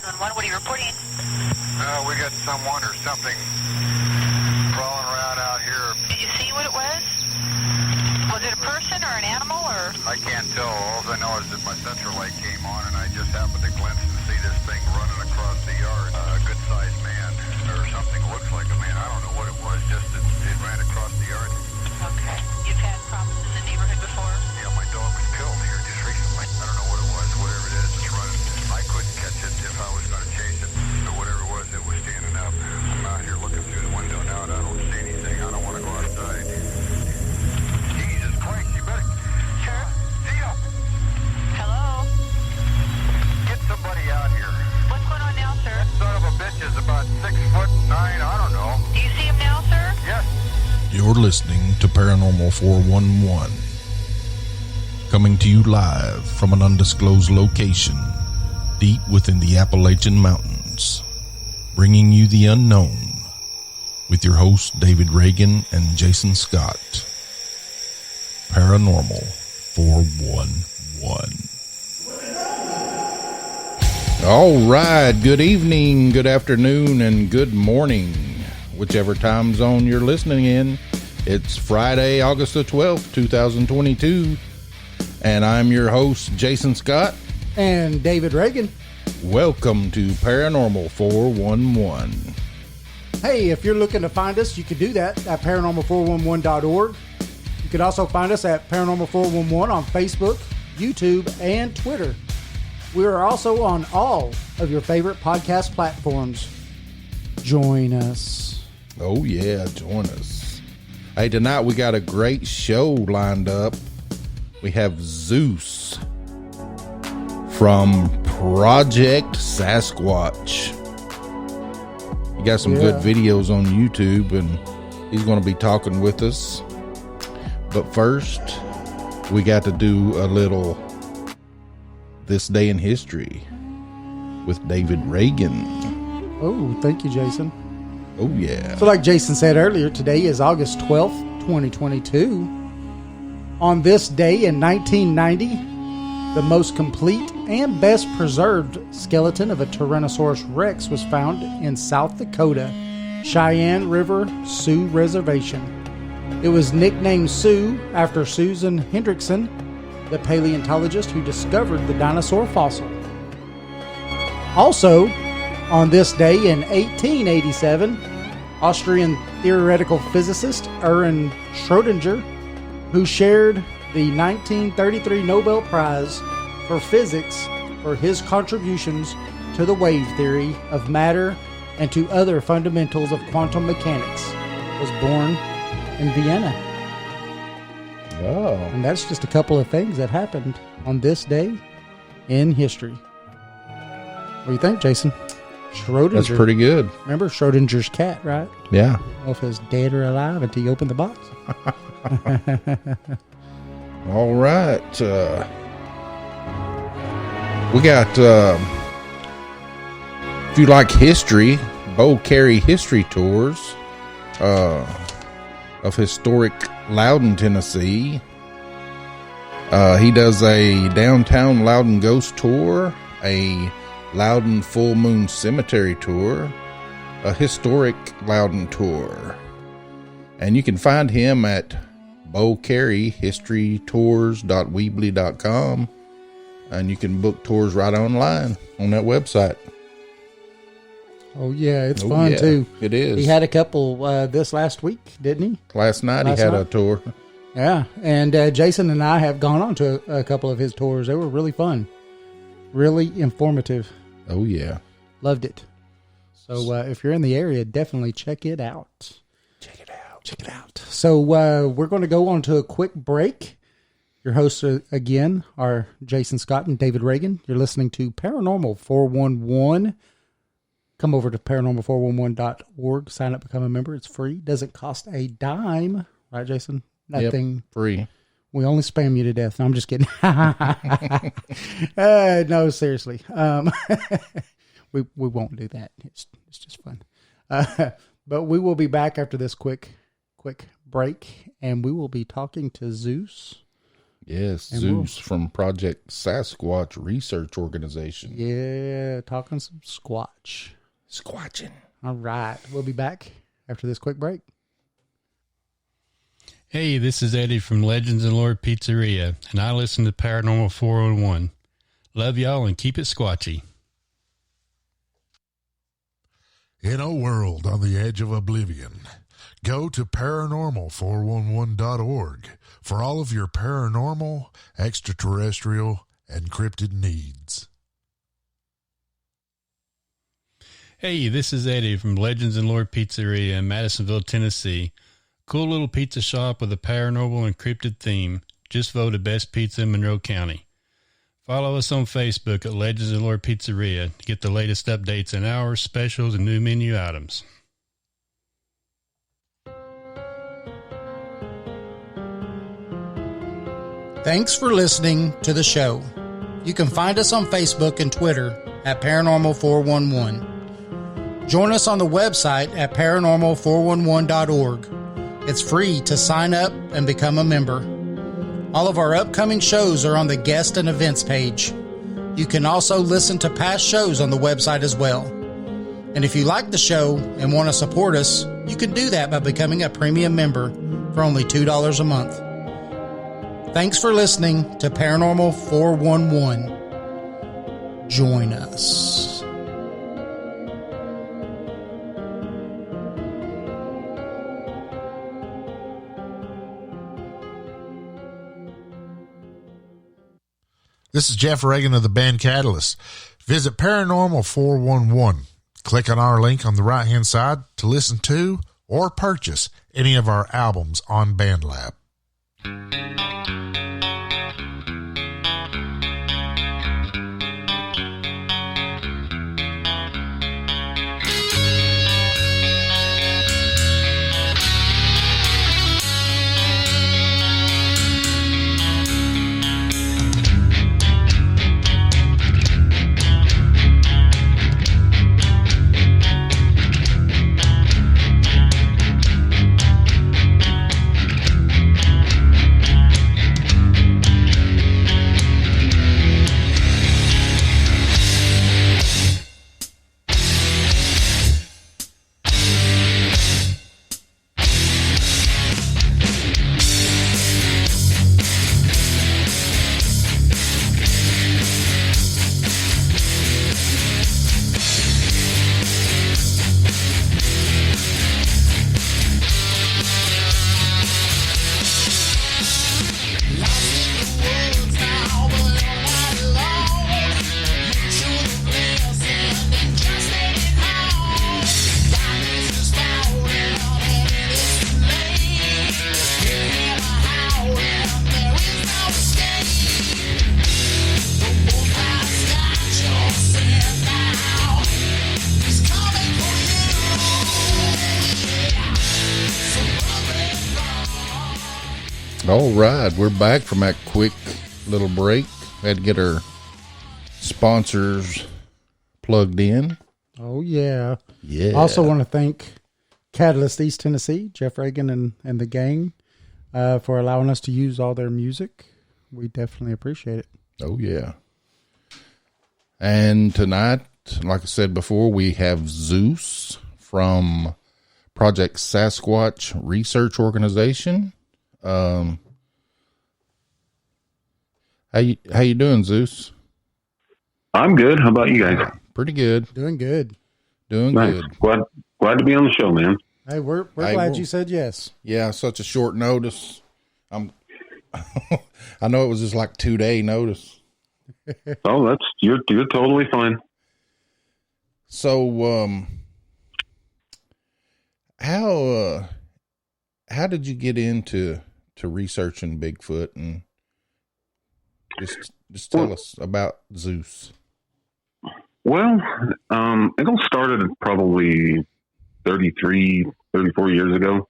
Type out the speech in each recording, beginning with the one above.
911, what are you reporting? We got someone or something crawling around out here. Did you see what it was? Was it a person or an animal or? I can't tell. All I know is that my central light came on and I just happened to glimpse and see this thing running across the yard. A good-sized man or something. Looks like a man. I don't know what it was. Just it ran across the yard. Okay. You've had problems in the neighborhood before? Yeah, my dog was killed here just recently. I don't know what it was. Whatever it is, it's running. I couldn't catch it if I was going to chase it. So whatever it was standing up. I'm out here looking through the window now and I don't see anything. I don't want to go outside. Jesus Christ, you better... Sure. Theo! Hello? Get somebody out here. What's going on now, sir? That son of a bitch is about 6'9", I don't know. Do you see him now, sir? Yes. You're listening to Paranormal 411. Coming to you live from an undisclosed location deep within the Appalachian Mountains. Bringing you the unknown with your hosts David Reagan and Jason Scott. Paranormal 411. All right, good evening, good afternoon, and good morning. Whichever time zone you're listening in. It's Friday, August the 12th, 2022. And I'm your host, Jason Scott. And David Reagan. Welcome to Paranormal 411. Hey, if you're looking to find us, you can do that at paranormal411.org. You can also find us at Paranormal 411 on Facebook, YouTube, and Twitter. We are also on all of your favorite podcast platforms. Join us. Oh yeah, join us. Hey, tonight we got a great show lined up. We have Zeus from Project Sasquatch. He got some good videos on YouTube and he's going to be talking with us. But first, we got to do a little This Day in History with David Reagan. Oh, thank you, Jason. Oh, yeah. So like Jason said earlier, today is August 12th, 2022. On this day in 1990, the most complete and best preserved skeleton of a Tyrannosaurus Rex was found in South Dakota, Cheyenne River Sioux Reservation. It was nicknamed Sioux after Susan Hendrickson, the paleontologist who discovered the dinosaur fossil. Also, on this day in 1887, Austrian theoretical physicist Erwin Schrödinger, who shared the 1933 Nobel Prize for Physics for his contributions to the wave theory of matter and to other fundamentals of quantum mechanics, was born in Vienna. Oh. And that's just a couple of things that happened on this day in history. What do you think, Jason? Schrödinger. That's pretty good. Remember Schrödinger's cat, right? Yeah. I don't know if it was dead or alive until you opened the box. All right. We got, if you like history, Bo Carey History Tours of historic Loudon, Tennessee. He does a downtown Loudon ghost tour, a Loudon Full Moon Cemetery tour, a historic Loudon tour. And you can find him at Bo Carey historytours.weebly.com, and you can book tours right online on that website. Oh, yeah, it's fun, too. It is. He had a couple this last week, didn't he? Last night he had a tour. Yeah, and Jason and I have gone on to a couple of his tours. They were really fun. Really informative. Oh, yeah. Loved it. So if you're in the area, definitely check it out. Check it out. Check it out. So we're going to go on to a quick break. Your hosts again are Jason Scott and David Reagan. You're listening to Paranormal 411. Come over to paranormal411.org. Sign up, become a member. It's free. Doesn't cost a dime. Right, Jason? Nothing. Free. We only spam you to death. No, I'm just kidding. No, seriously. We won't do that. It's just fun. But we will be back after this quick break, and we will be talking to Zeus Yes, And Zeus from Project Sasquatch Research Organization. Yeah, talking some Squatch. Squatching. All right. We'll be back after this quick break. Hey, this is Eddie from Legends and Lore Pizzeria, and I listen to Paranormal 401. Love y'all and keep it squatchy. In a world on the edge of oblivion, go to paranormal411.org for all of your paranormal, extraterrestrial, and cryptid needs. Hey, this is Eddie from Legends and Lore Pizzeria in Madisonville, Tennessee. Cool little pizza shop with a paranormal and cryptid theme. Just voted best pizza in Monroe County. Follow us on Facebook at Legends and Lore Pizzeria to get the latest updates and hours, specials, and new menu items. Thanks for listening to the show. You can find us on Facebook and Twitter at Paranormal411. Join us on the website at paranormal411.org. It's free to sign up and become a member. All of our upcoming shows are on the guest and events page. You can also listen to past shows on the website as well. And if you like the show and want to support us, you can do that by becoming a premium member for only $2 a month. Thanks for listening to Paranormal 411. Join us. This is Jeff Reagan of the band Catalyst. Visit Paranormal 411. Click on our link on the right-hand side to listen to or purchase any of our albums on BandLab. All right, we're back from that quick little break. We had to get our sponsors plugged in. Oh, yeah. Yeah. Also want to thank Catalyst East Tennessee, Jeff Reagan and the gang for allowing us to use all their music. We definitely appreciate it. Oh, yeah. And tonight, like I said before, we have Zeus from Project Sasquatch Research Organization. How you doing, Zeus? I'm good. How about you guys? Pretty good. Doing good. Doing Nice. good. Glad to be on the show, man. Hey, we're glad you said yes. Yeah, such a short notice. I know it was just like 2-day notice. Oh, you're totally fine. So, how did you get into researching Bigfoot, and just tell us about Zeus? Well, it all started probably 34 years ago.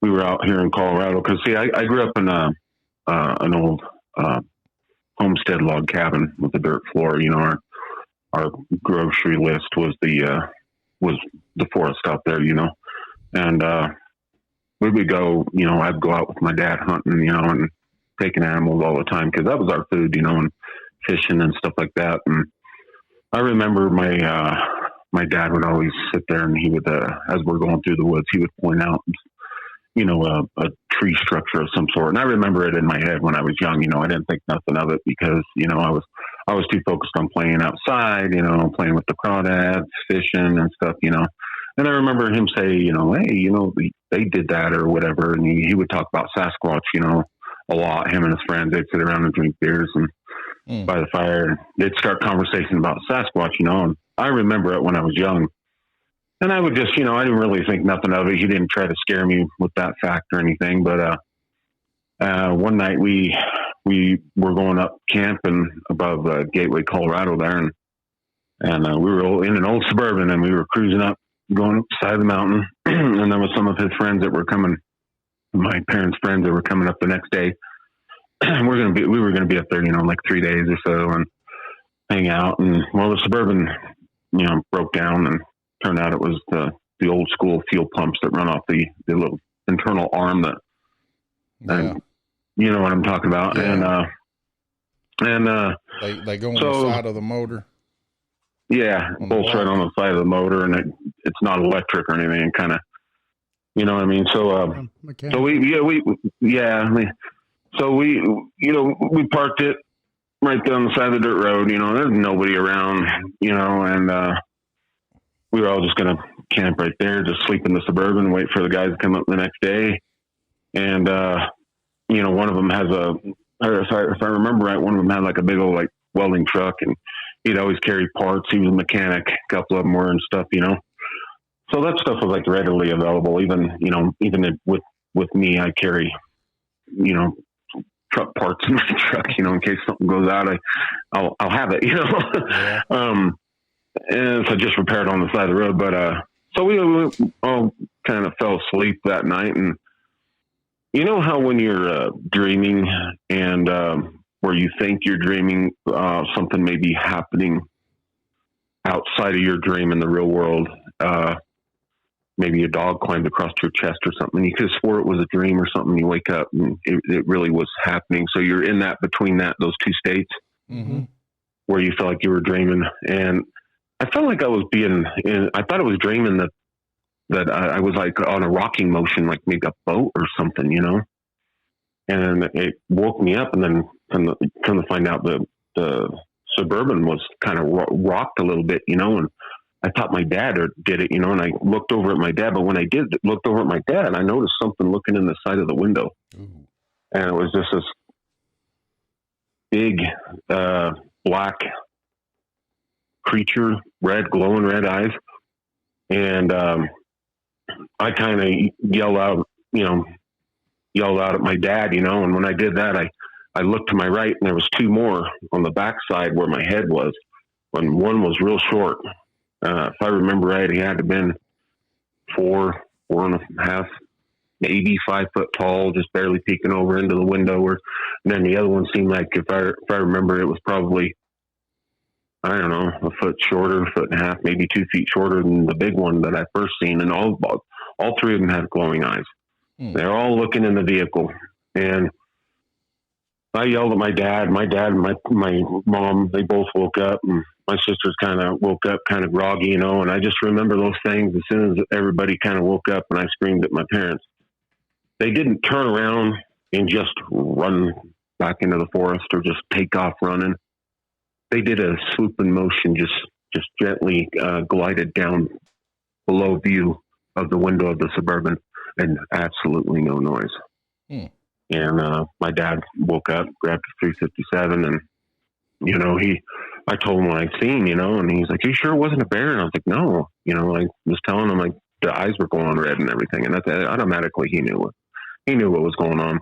We were out here in Colorado because, see, I grew up in an old homestead log cabin with a dirt floor. You know, our grocery list was the forest out there. You know, and we would go, I'd go out with my dad hunting, and taking animals all the time because that was our food, and fishing and stuff like that. And I remember my dad would always sit there and he would, as we're going through the woods, he would point out, a tree structure of some sort. And I remember it in my head when I was young, I didn't think nothing of it because, I was too focused on playing outside, playing with the crawdads, fishing and stuff, And I remember him say, hey, they did that or whatever. And he would talk about Sasquatch, a lot. Him and his friends, they'd sit around and drink beers and by the fire. And they'd start conversation about Sasquatch, And I remember it when I was young. And I would just, I didn't really think nothing of it. He didn't try to scare me with that fact or anything. But one night we were going up camping above Gateway, Colorado there. And we were in an old Suburban and we were cruising up, going up the side of the mountain. And there was some of his friends that were coming, my parents' friends that were coming up the next day. We were going to be up there, like 3 days or so and hang out. And the Suburban, broke down and turned out it was the old school fuel pumps that run off the little internal arm that, and you know what I'm talking about. Yeah. They go on the side of the motor. Yeah, bolts right on the side of the motor, and it's not electric or anything. Kind of, you know what I mean. So we parked it right there on the side of the dirt road. There's nobody around. And we were all just gonna camp right there, just sleep in the Suburban, wait for the guys to come up the next day. And one of them has if I remember right, one of them had like a big old like welding truck, and he'd always carry parts. He was a mechanic. A couple of them were and stuff, So that stuff was like readily available. Even with me, I carry, truck parts in my truck, in case something goes out, I'll have it, Yeah. And so just repaired on the side of the road. But, so we all kind of fell asleep that night. And you know how when you're dreaming and where you think you're dreaming, something may be happening outside of your dream in the real world. Maybe a dog climbed across your chest or something. You could have swore it was a dream or something. You wake up and it really was happening. So you're in between those two states where you feel like you were dreaming. And I felt like I was I thought I was dreaming that I was like on a rocking motion, like maybe a boat or something, and it woke me up. And then come to find out the Suburban was kind of rocked a little bit, and I thought my dad did it, and I looked over at my dad. But when I looked over at my dad, I noticed something looking in the side of the window. Ooh. And it was just this big black creature, glowing red eyes. And I kind of yelled out at my dad, and when I did that, I looked to my right and there was two more on the backside where my head was, and one was real short. If I remember right, he had to have been 4.5, maybe 5 foot tall, just barely peeking over into the window. And then the other one seemed like, if I remember, it was probably, I don't know, a foot shorter, 1.5 feet, maybe 2 feet shorter than the big one that I first seen. And all three of them had glowing eyes. They're all looking in the vehicle. And I yelled at my dad. My dad and my mom, they both woke up, and my sisters kind of woke up kind of groggy, and I just remember those things. As soon as everybody kind of woke up and I screamed at my parents, they didn't turn around and just run back into the forest or just take off running. They did a swooping motion, just gently glided down below view of the window of the Suburban, and absolutely no noise. And my dad woke up, grabbed a 357, and I told him what I'd seen, and he's like, "You sure it wasn't a bear?" And I was like, "No," I was telling him like the eyes were going red and everything, and that automatically he knew what was going on.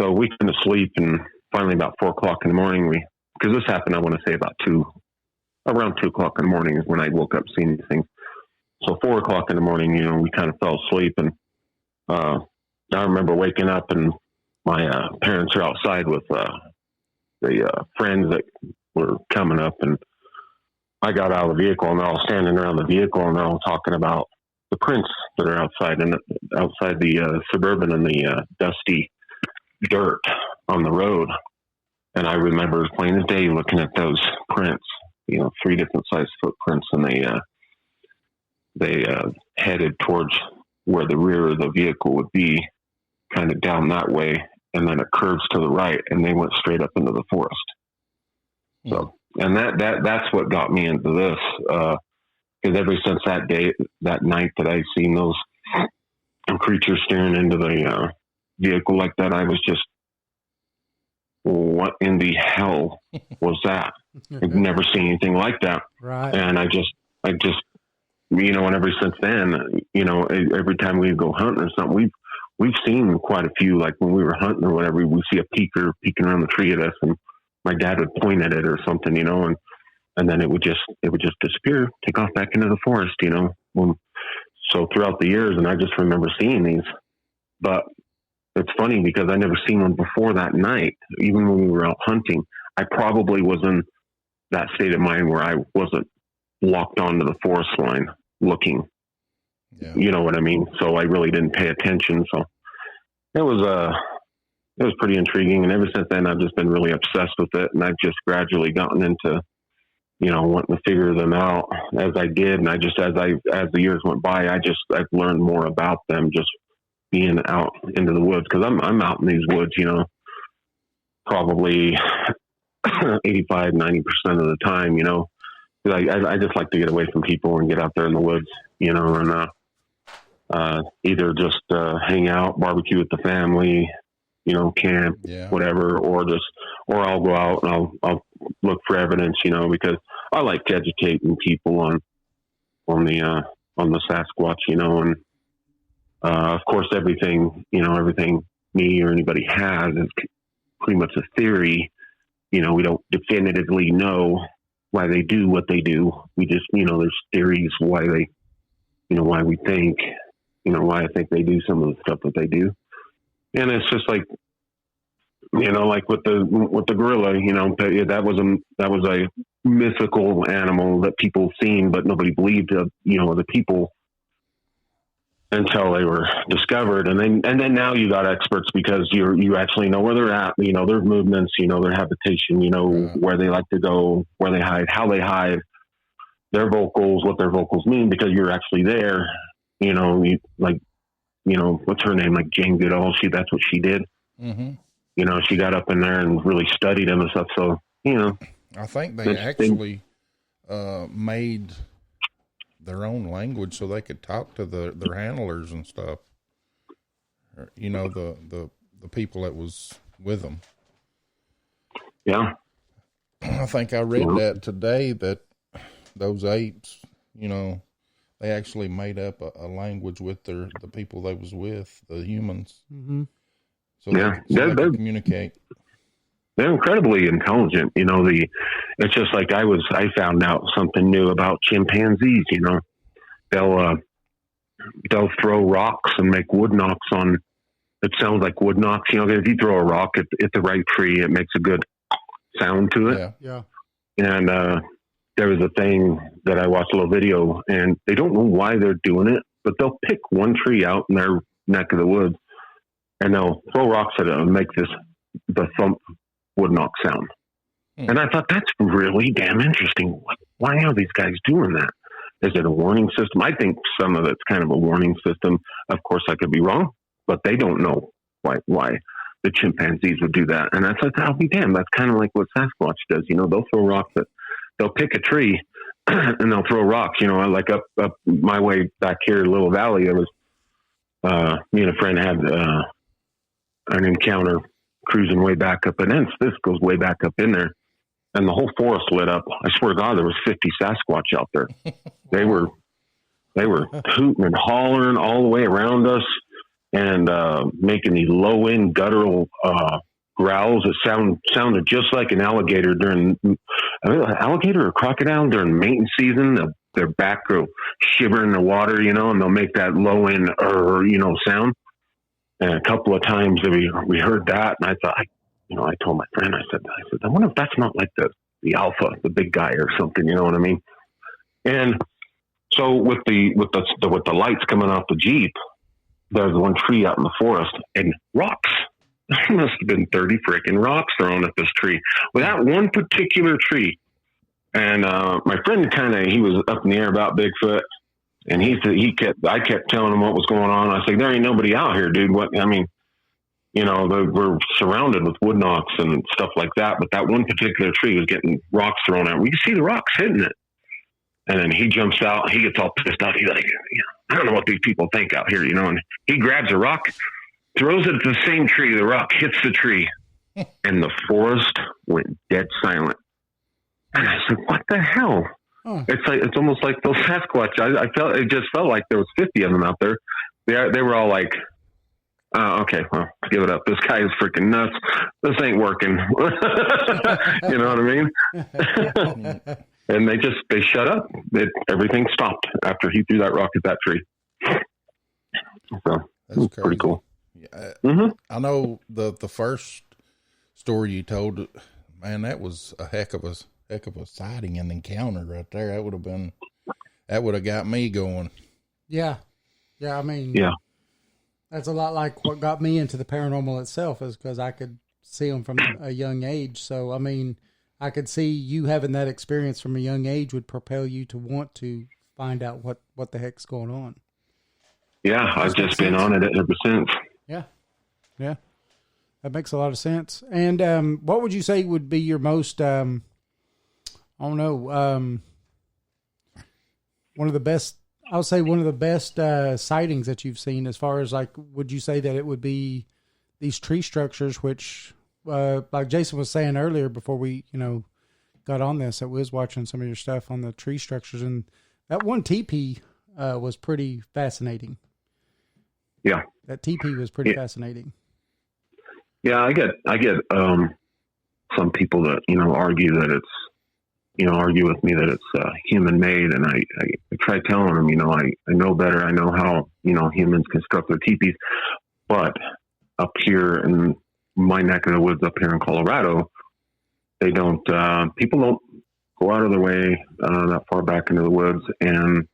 So we couldn't sleep, and finally about 4:00 in the morning, because this happened, I want to say around 2:00 in the morning is when I woke up seeing these things. So 4:00 in the morning, we kind of fell asleep, and I remember waking up and my parents are outside with the friends that were coming up, and I got out of the vehicle and they're all standing around the vehicle and they're all talking about the prints that are outside the Suburban and the dusty dirt on the road. And I remember as plain as day looking at those prints, 3 different size footprints, and they headed towards where the rear of the vehicle would be, kind of down that way, and then it curves to the right, and they went straight up into the forest. So, and that's what got me into this, because ever since that day, that night that I seen those creatures staring into the vehicle like that, I was just, what in the hell was that? I've never seen anything like that. Right. And I just, and ever since then, every time we go hunting or something, we've seen quite a few, like when we were hunting or whatever, we see a peeker peeking around the tree at us, and my dad would point at it or something, and then it would just disappear, take off back into the forest, So throughout the years, and I just remember seeing these, but it's funny because I never seen one before that night. Even when we were out hunting, I probably was in that state of mind where I wasn't locked onto the forest line looking. Yeah. You know what I mean? So I really didn't pay attention. So it was pretty intriguing. And ever since then, I've just been really obsessed with it. And I've just gradually gotten into, wanting to figure them out as I did. And I just, as the years went by, I've learned more about them just being out into the woods. Cause I'm out in these woods, probably 85, 90% of the time, I just like to get away from people and get out there in the woods, and either just hang out, barbecue with the family, camp, whatever, or I'll go out and I'll look for evidence, because I like educating people on the Sasquatch, and of course everything me or anybody has is pretty much a theory. We don't definitively know why they do what they do. We just, there's theories why they, why we think, why I think they do some of the stuff that they do. And it's just like, like with the gorilla, that was a mythical animal that people seen, but nobody believed the people until they were discovered. And then now you got experts because you actually know where they're at, their movements, their habitation, where they like to go, where they hide, how they hide, their vocals, what their vocals mean, because you're actually there, what's her name? Like Jane Goodall, that's what she did. Mm-hmm. She got up in there and really studied them and stuff. So, I think they actually made their own language so they could talk to their handlers and stuff. The people that was with them. Yeah. I think I read that today that those apes, they actually made up a language with the people they was with, the humans. Mm-hmm. So they could communicate. They're incredibly intelligent. It's just like I found out something new about chimpanzees. They'll throw rocks and make wood knocks on. It sounds like wood knocks. If you throw a rock at the right tree, it makes a good sound to it. Yeah. And there was a thing that I watched a little video, and they don't know why they're doing it, but they'll pick one tree out in their neck of the woods, and they'll throw rocks at it and make the thump wood knock sound. And I thought, that's really damn interesting. Why are these guys doing that? Is it a warning system? I think some of it's kind of a warning system. Of course, I could be wrong, but they don't know why the chimpanzees would do that. And I thought, I'll be damned. That's kind of like what Sasquatch does. They'll throw rocks they'll pick a tree and they'll throw rocks. Like up my way back here, Little Valley, it was me and a friend had an encounter cruising way back up, and then this goes way back up in there, and the whole forest lit up. I swear to God, there was 50 Sasquatch out there. They were hooting and hollering all the way around us, and making these low end guttural growls that sounded just like an alligator alligator or crocodile during mating season. Their back go shiver in the water, and they'll make that low end sound. And a couple of times we heard that, and I thought, I told my friend, I said, I wonder if that's not like the alpha, the big guy or something, you know what I mean? And So with the lights coming off the Jeep, there's one tree out in the forest and rocks. There must have been 30 freaking rocks thrown at this tree. With that one particular tree. And my friend he was up in the air about Bigfoot. And I kept telling him what was going on. I said, there ain't nobody out here, dude. We're surrounded with wood knocks and stuff like that. But that one particular tree was getting rocks thrown at. We could see the rocks hitting it. And then he jumps out. He gets all pissed off. He's like, I don't know what these people think out here, And he grabs a rock, throws it at the same tree. The rock hits the tree. And the forest went dead silent. And I said, what the hell? Oh. It's almost like those Sasquatch. It just felt like there was 50 of them out there. They were all like, okay, well, give it up. This guy is freaking nuts. This ain't working. You know what I mean? And they shut up. Everything stopped after he threw that rock at that tree. So that's pretty cool. Yeah, I know the first story you told, man, that was a heck of a sighting and encounter right there. That would have got me going. Yeah. I mean, yeah, that's a lot like what got me into the paranormal itself, is because I could see them from a young age. So, I mean, I could see you having that experience from a young age would propel you to want to find out what the heck's going on. Yeah. I've just been on it ever since. Yeah. That makes a lot of sense. And, what would you say would be your most, one of the best, I'll say one of the best sightings that you've seen, as far as like, would you say that it would be these tree structures, which, like Jason was saying earlier before we, got on this, that we was watching some of your stuff on the tree structures, and that one teepee was pretty fascinating. Yeah. That teepee was pretty fascinating. Yeah. I get some people that, argue that it's, argue with me that it's human made. And I try telling them, I know better. I know how, humans construct their teepees. But up here in my neck of the woods, up here in Colorado, they don't, people don't go out of their way that far back into the woods. And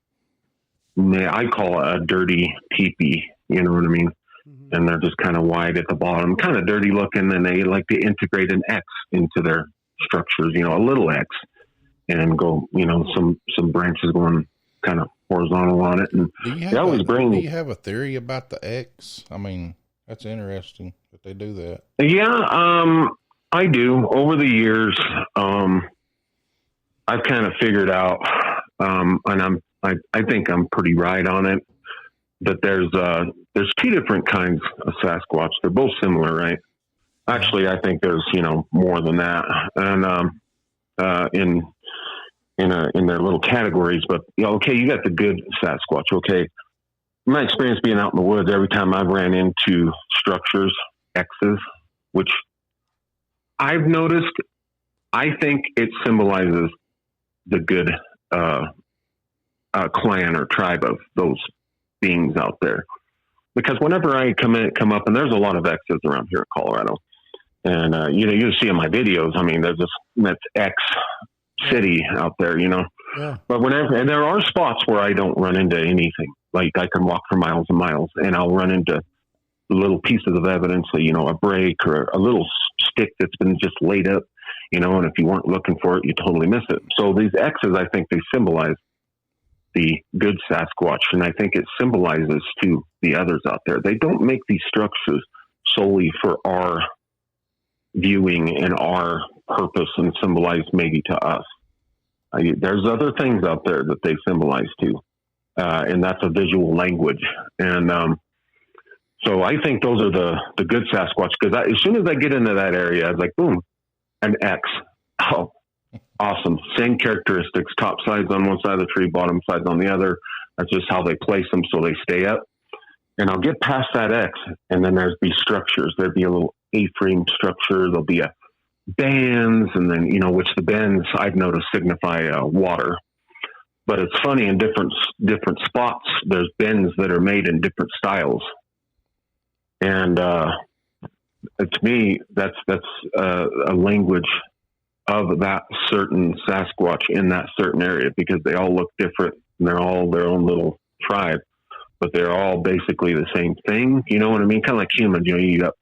I call it a dirty teepee. You know what I mean? Mm-hmm. And they're just kind of wide at the bottom, kind of dirty looking. And they like to integrate an X into their structures, a little X. And go, some branches going kind of horizontal on it. And do you have a theory about the X? I mean, that's interesting that they do that. Yeah, I do. Over the years, I've kind of figured out, and I think I'm pretty right on it, that there's two different kinds of Sasquatch. They're both similar, right? Actually, I think there's, more than that. And, in their little categories, but okay, you got the good Sasquatch. Okay. My experience being out in the woods, every time I've ran into structures, X's, which I've noticed, I think it symbolizes the good, clan or tribe of those beings out there. Because whenever I come up, and there's a lot of X's around here in Colorado, and, you see in my videos, I mean, that's X city out there, Yeah. But and there are spots where I don't run into anything. Like I can walk for miles and miles, and I'll run into little pieces of evidence, a break or a little stick that's been just laid up, and if you weren't looking for it, you totally miss it. So these X's, I think they symbolize the good Sasquatch, and I think it symbolizes to the others out there. They don't make these structures solely for our viewing and our purpose and symbolize maybe to us. There's other things out there that they symbolize too. And that's a visual language. And so I think those are the good Sasquatch, because as soon as I get into that area, I was like, boom, an X. Oh, awesome. Same characteristics, top sides on one side of the tree, bottom sides on the other. That's just how they place them so they stay up. And I'll get past that X, and then there's these structures. There'd be a little A-frame structure. There'll be a bands, and then, which the bands I've noticed signify water. But it's funny, in different spots, there's bends that are made in different styles. And to me, that's a language of that certain Sasquatch in that certain area, because they all look different and they're all their own little tribe, but they're all basically the same thing. You know what I mean? Kind of like humans. You got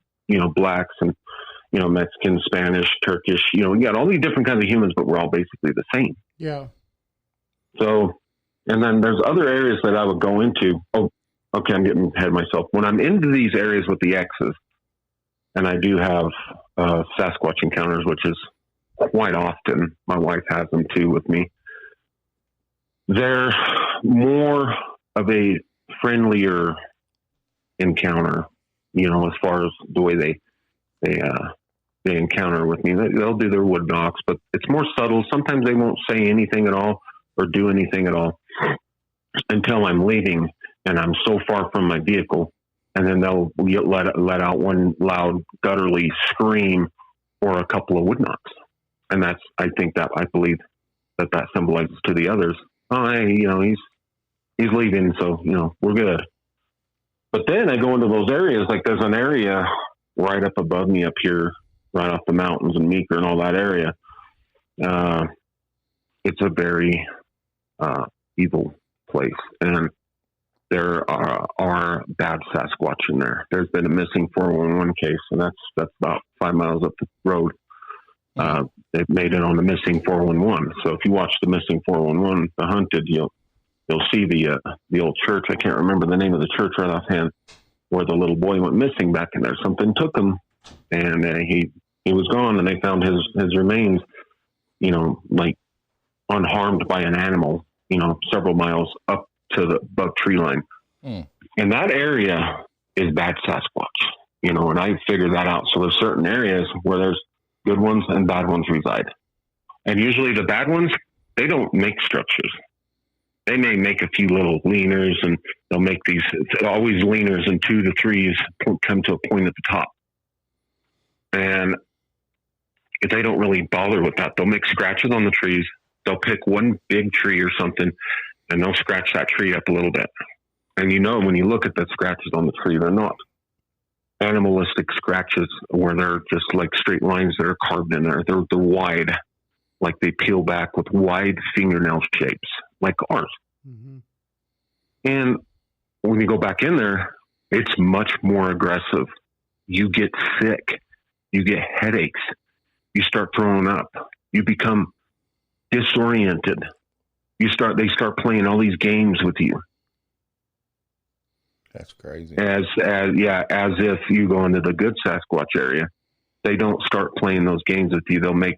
blacks and Mexican, Spanish, Turkish. You got all these different kinds of humans, but we're all basically the same. Yeah. So, and then there's other areas that I would go into. Oh, okay, I'm getting ahead of myself. When I'm into these areas with the X's, and I do have Sasquatch encounters, which is quite often. My wife has them too with me. They're more of a friendlier encounter, as far as the way they encounter with me. They'll do their wood knocks, but it's more subtle. Sometimes they won't say anything at all or do anything at all until I'm leaving and I'm so far from my vehicle, and then they'll let out one loud gutturally scream or a couple of wood knocks, and I believe that symbolizes to the others, oh, hey, he's leaving, so we're good. But then I go into those areas, like there's an area right up above me up here, right off the mountains and Meeker and all that area. It's a very evil place, and there are bad Sasquatch in there. There's been a missing 411 case, and that's about 5 miles up the road. They've made it on the missing 411. So if you watch the missing 411, The Hunted, you'll see the old church. I can't remember the name of the church right offhand, where the little boy went missing back in there. Something took him, and he was gone, and they found his remains, like unharmed by an animal, several miles up to the above tree line. And that area is bad Sasquatch, and I figured that out. So there's certain areas where there's good ones and bad ones reside. And usually the bad ones, they don't make structures. They may make a few little leaners, and they'll make these, it's always leaners, and 2 to 3s come to a point at the top. And if they don't really bother with that, they'll make scratches on the trees. They'll pick one big tree or something, and they'll scratch that tree up a little bit. And when you look at the scratches on the tree, they're not animalistic scratches where they're just like straight lines that are carved in there. They're wide, like they peel back with wide fingernail shapes, like ours. Mm-hmm. And when you go back in there, it's much more aggressive. You get sick. You get headaches. You start throwing up. You become disoriented. They start playing all these games with you. That's crazy. As if you go into the good Sasquatch area, they don't start playing those games with you. They'll make,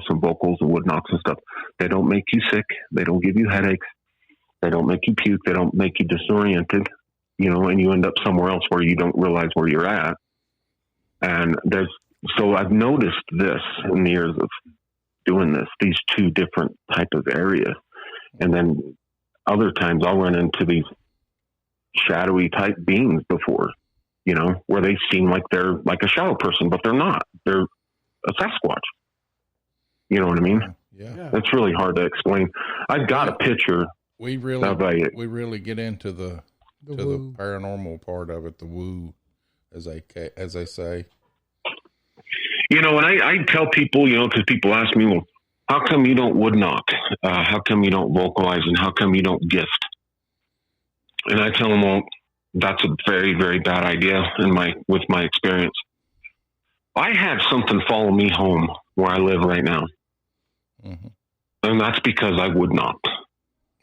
some vocals and wood knocks and stuff. They don't make you sick. They don't give you headaches. They don't make you puke. They don't make you disoriented, and you end up somewhere else where you don't realize where you're at. And so I've noticed this in the years of doing this, these 2 different type of areas. And then other times I'll run into these shadowy type beings before, where they seem like they're like a shadow person, but they're not. They're a Sasquatch. You know what I mean? Yeah. It's really hard to explain. I've got a picture. We really get into the paranormal part of it, the woo, as they say. And I tell people, because people ask me, well, how come you don't wood knock? How come you don't vocalize? And how come you don't gift? And I tell them, well, that's a very, very bad idea with my experience. I had something follow me home where I live right now. Mm-hmm. And that's because I would knock.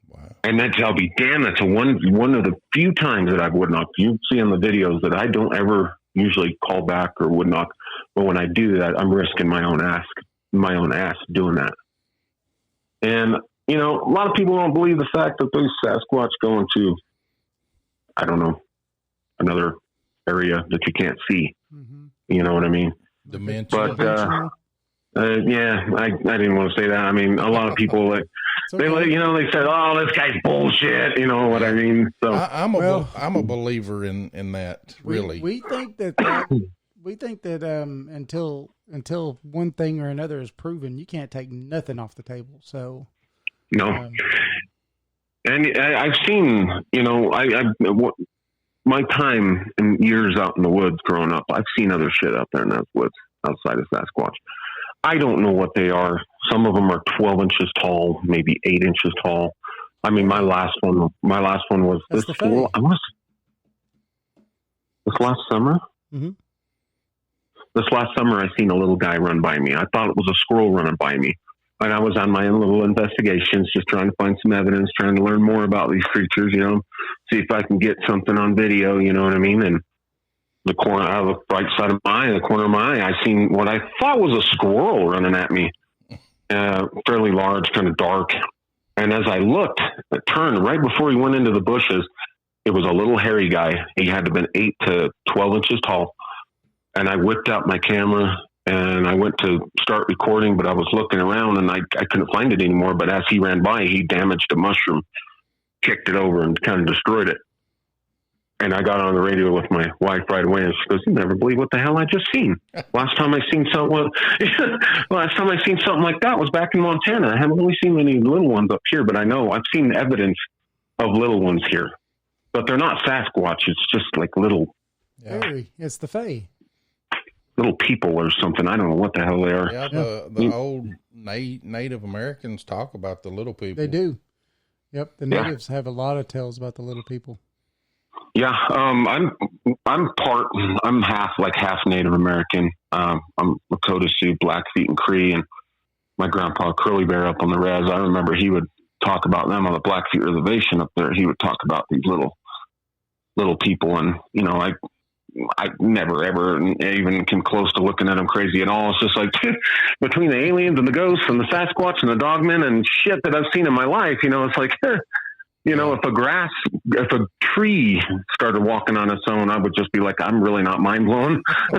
Wow. And I'll be damned, that's one of the few times that I've wood knocked. You see in the videos that I don't ever usually call back or wood knock. But when I do that, I'm risking my own ass doing that. And, a lot of people don't believe the fact that those Sasquatch go into, I don't know, another area that you can't see. Mm-hmm. You know what I mean? Dimension. But, I didn't want to say that. I mean, a lot of people, they said, oh, this guy's bullshit. You know what I mean? So I'm a believer in that, really. We think that until one thing or another is proven, you can't take nothing off the table. So no. And I've seen, my time and years out in the woods growing up, I've seen other shit out there in those woods outside of Sasquatch. I don't know what they are. Some of them are 12 inches tall, maybe 8 inches tall. I mean, my last one was That's this the Fae. this last summer. Mm-hmm. This last summer, I seen a little guy run by me. I thought it was a squirrel running by me. And I was on my own little investigations, just trying to find some evidence, trying to learn more about these creatures, you know, see if I can get something on video, you know what I mean? And the corner out of the right side of my eye, the corner of my eye, I seen what I thought was a squirrel running at me, fairly large, kind of dark. And as I looked, it turned right before he went into the bushes. It was a little hairy guy. He had to have been 8 to 12 inches tall. And I whipped out my camera and I went to start recording, but I was looking around and I couldn't find it anymore. But as he ran by, he damaged a mushroom, kicked it over and kind of destroyed it. And I got on the radio with my wife right away, and she goes, "You never believe what the hell I just seen. Last time I seen something like that was back in Montana. I haven't really seen many little ones up here, but I know I've seen evidence of little ones here. But they're not Sasquatch. It's just like little, It's the Fae. Little people or something. I don't know what the hell they are." Yeah, the old Native Americans talk about the little people. They do. Yep, the natives have a lot of tales about the little people. Yeah, I'm half Native American. I'm Lakota Sioux, Blackfeet, and Cree, and my grandpa Curly Bear up on the res. I remember he would talk about them on the Blackfeet reservation up there. He would talk about these little people, and you know, I never ever even came close to looking at them crazy at all. It's just like between the aliens and the ghosts and the Sasquatch and the dogmen and shit that I've seen in my life, you know, it's like. You know, if a tree started walking on its own, I would just be like, I'm really not mind blown. You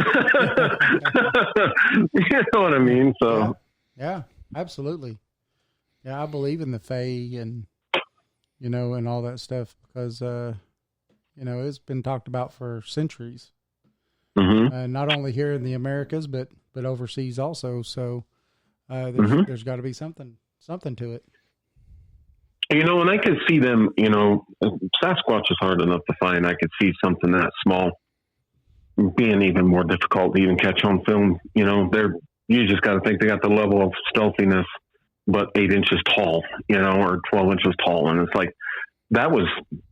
know what I mean? So, yeah, absolutely. Yeah, I believe in the Fae and, you know, and all that stuff because, you know, it's been talked about for centuries. Mm-hmm. Not only here in the Americas, but overseas also. So there's got to be something to it. You know, and I could see them, you know, Sasquatch is hard enough to find. I could see something that small being even more difficult to even catch on film. You know, you just got to think they got the level of stealthiness, but 8 inches tall, you know, or 12 inches tall. And it's like, that was,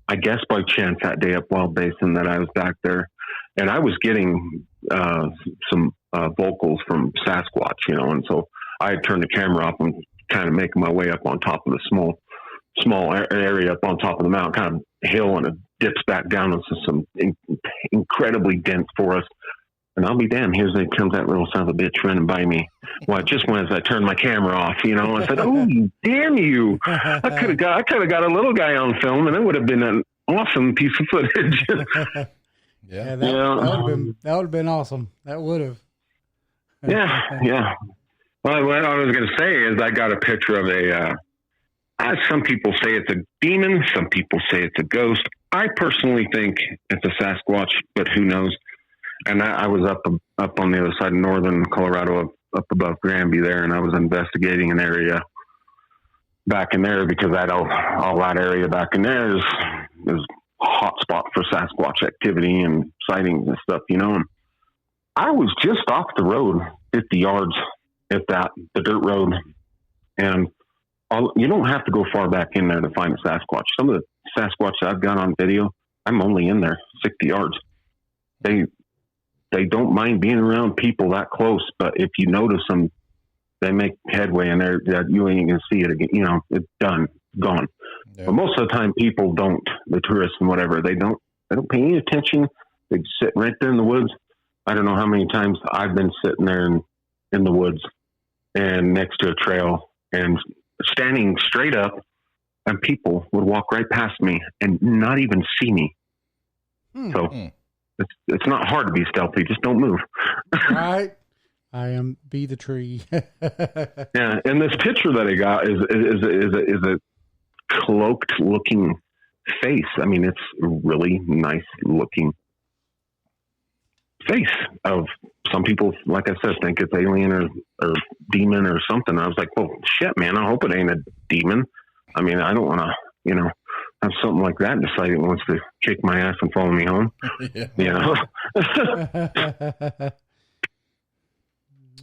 I guess, by chance that day up Wild Basin that I was back there. And I was getting some vocals from Sasquatch, you know, and so I had turned the camera off and kind of making my way up on top of the small area up on top of the mountain, kind of hill, and it dips back down into some incredibly dense forest. And I'll be damned, here comes that little son of a bitch running by me. Well, it just went as I turned my camera off, you know. I said, "Oh, damn you! I could have got a little guy on film, and it would have been an awesome piece of footage." Yeah, that would have been awesome. That would have. Yeah. Well, what I was going to say is I got a picture of some people say it's a demon. Some people say it's a ghost. I personally think it's a Sasquatch, but who knows? And I was up on the other side of northern Colorado, up above Granby there, and I was investigating an area back in there because all that area back in there is a hot spot for Sasquatch activity and sightings and stuff, you know. And I was just off the road, 50 yards, if that, the dirt road, and you don't have to go far back in there to find a Sasquatch. Some of the Sasquatch I've got on video, I'm only in there 60 yards. They don't mind being around people that close, but if you notice them, they make headway in there that you ain't gonna see it again. You know, it's done, gone. Yeah. But most of the time, people don't. The tourists and whatever, they don't pay any attention. They sit right there in the woods. I don't know how many times I've been sitting there in the woods and next to a trail and standing straight up, and people would walk right past me and not even see me. So it's not hard to be stealthy. Just don't move. Right. Be the tree. Yeah. And this picture that I got is a cloaked looking face. I mean, it's a really nice looking face of some people, like I said, think it's alien or demon or something. I was like, well, shit, man, I hope it ain't a demon. I mean, I don't want to, you know, have something like that decide it wants to kick my ass and follow me home. Yeah. You know?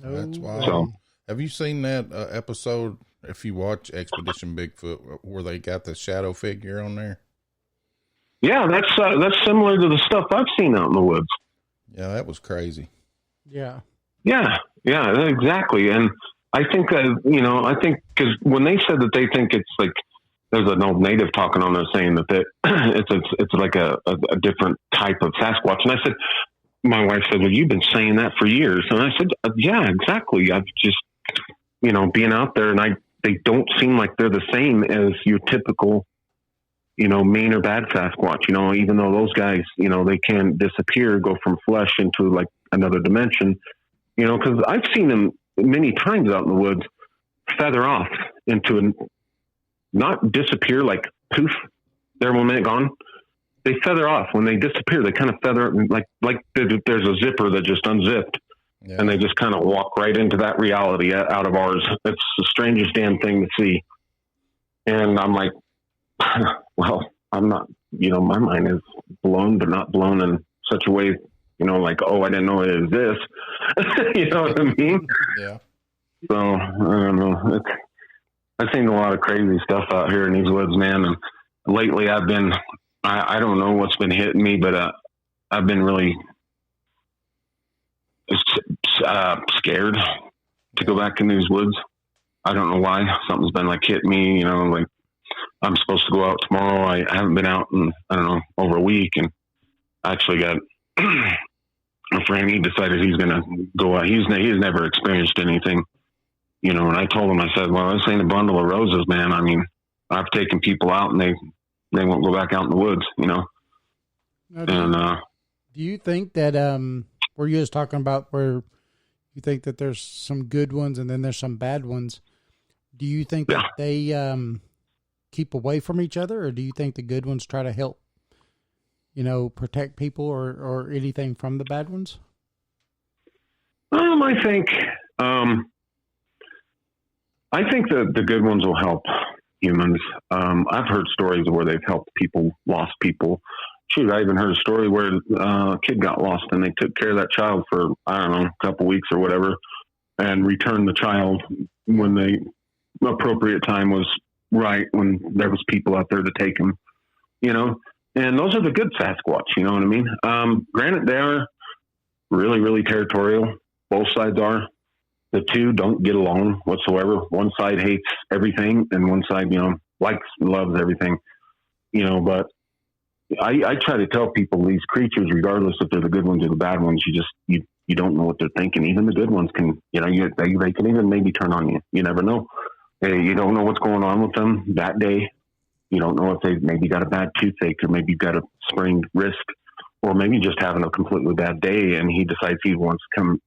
That's wild. So, Have you seen that episode, if you watch Expedition Bigfoot, where they got the shadow figure on there? Yeah, that's similar to the stuff I've seen out in the woods. Yeah, that was crazy. Yeah. Yeah, exactly. And I think I think because when they said that they think it's like, there's an old native talking on there saying that it's like a different type of Sasquatch. And I said, my wife said, well, you've been saying that for years. And I said, yeah, exactly. I've just, being out there, and they don't seem like they're the same as your typical, mean or bad Sasquatch, even though those guys, they can disappear, go from flesh into like another dimension, because I've seen them many times out in the woods feather off into not disappear, like poof, they're 1 minute gone. They feather off. When they disappear, they kind of feather like there's a zipper that just unzipped, and they just kind of walk right into that reality out of ours. It's the strangest damn thing to see. And I'm like, well, I'm not, my mind is blown, but not blown in such a way, like, oh, I didn't know it exists. You know what I mean? Yeah. So I don't know. I've seen a lot of crazy stuff out here in these woods, man. And lately I've been, I don't know what's been hitting me, but I've been really scared to go back in these woods. I don't know why. Something's been like hitting me, like I'm supposed to go out tomorrow. I haven't been out in, I don't know, over a week. And I actually got a friend, he decided he's going to go out. He's never experienced anything, and I told him, I said, well, this ain't a bundle of roses, man. I mean, I've taken people out and they won't go back out in the woods, Now, do you think that, were you just talking about where you think that there's some good ones and then there's some bad ones? Do you think that they, keep away from each other, or do you think the good ones try to help, protect people or anything from the bad ones? I think the good ones will help humans. I've heard stories where they've helped people, lost people. Shoot, I even heard a story where a kid got lost and they took care of that child for, I don't know, a couple weeks or whatever, and returned the child when the appropriate time was right, when there was people out there to take him, and those are the good Sasquatch, you know what I mean? Granted, they are really, really territorial. Both sides are. The two don't get along whatsoever. One side hates everything, and one side, likes, loves everything, but I try to tell people these creatures, regardless if they're the good ones or the bad ones, you don't know what they're thinking. Even the good ones can, they can even maybe turn on you. You never know. You don't know what's going on with them that day. You don't know if they maybe got a bad toothache, or maybe got a sprained wrist, or maybe just having a completely bad day, and he decides he wants to come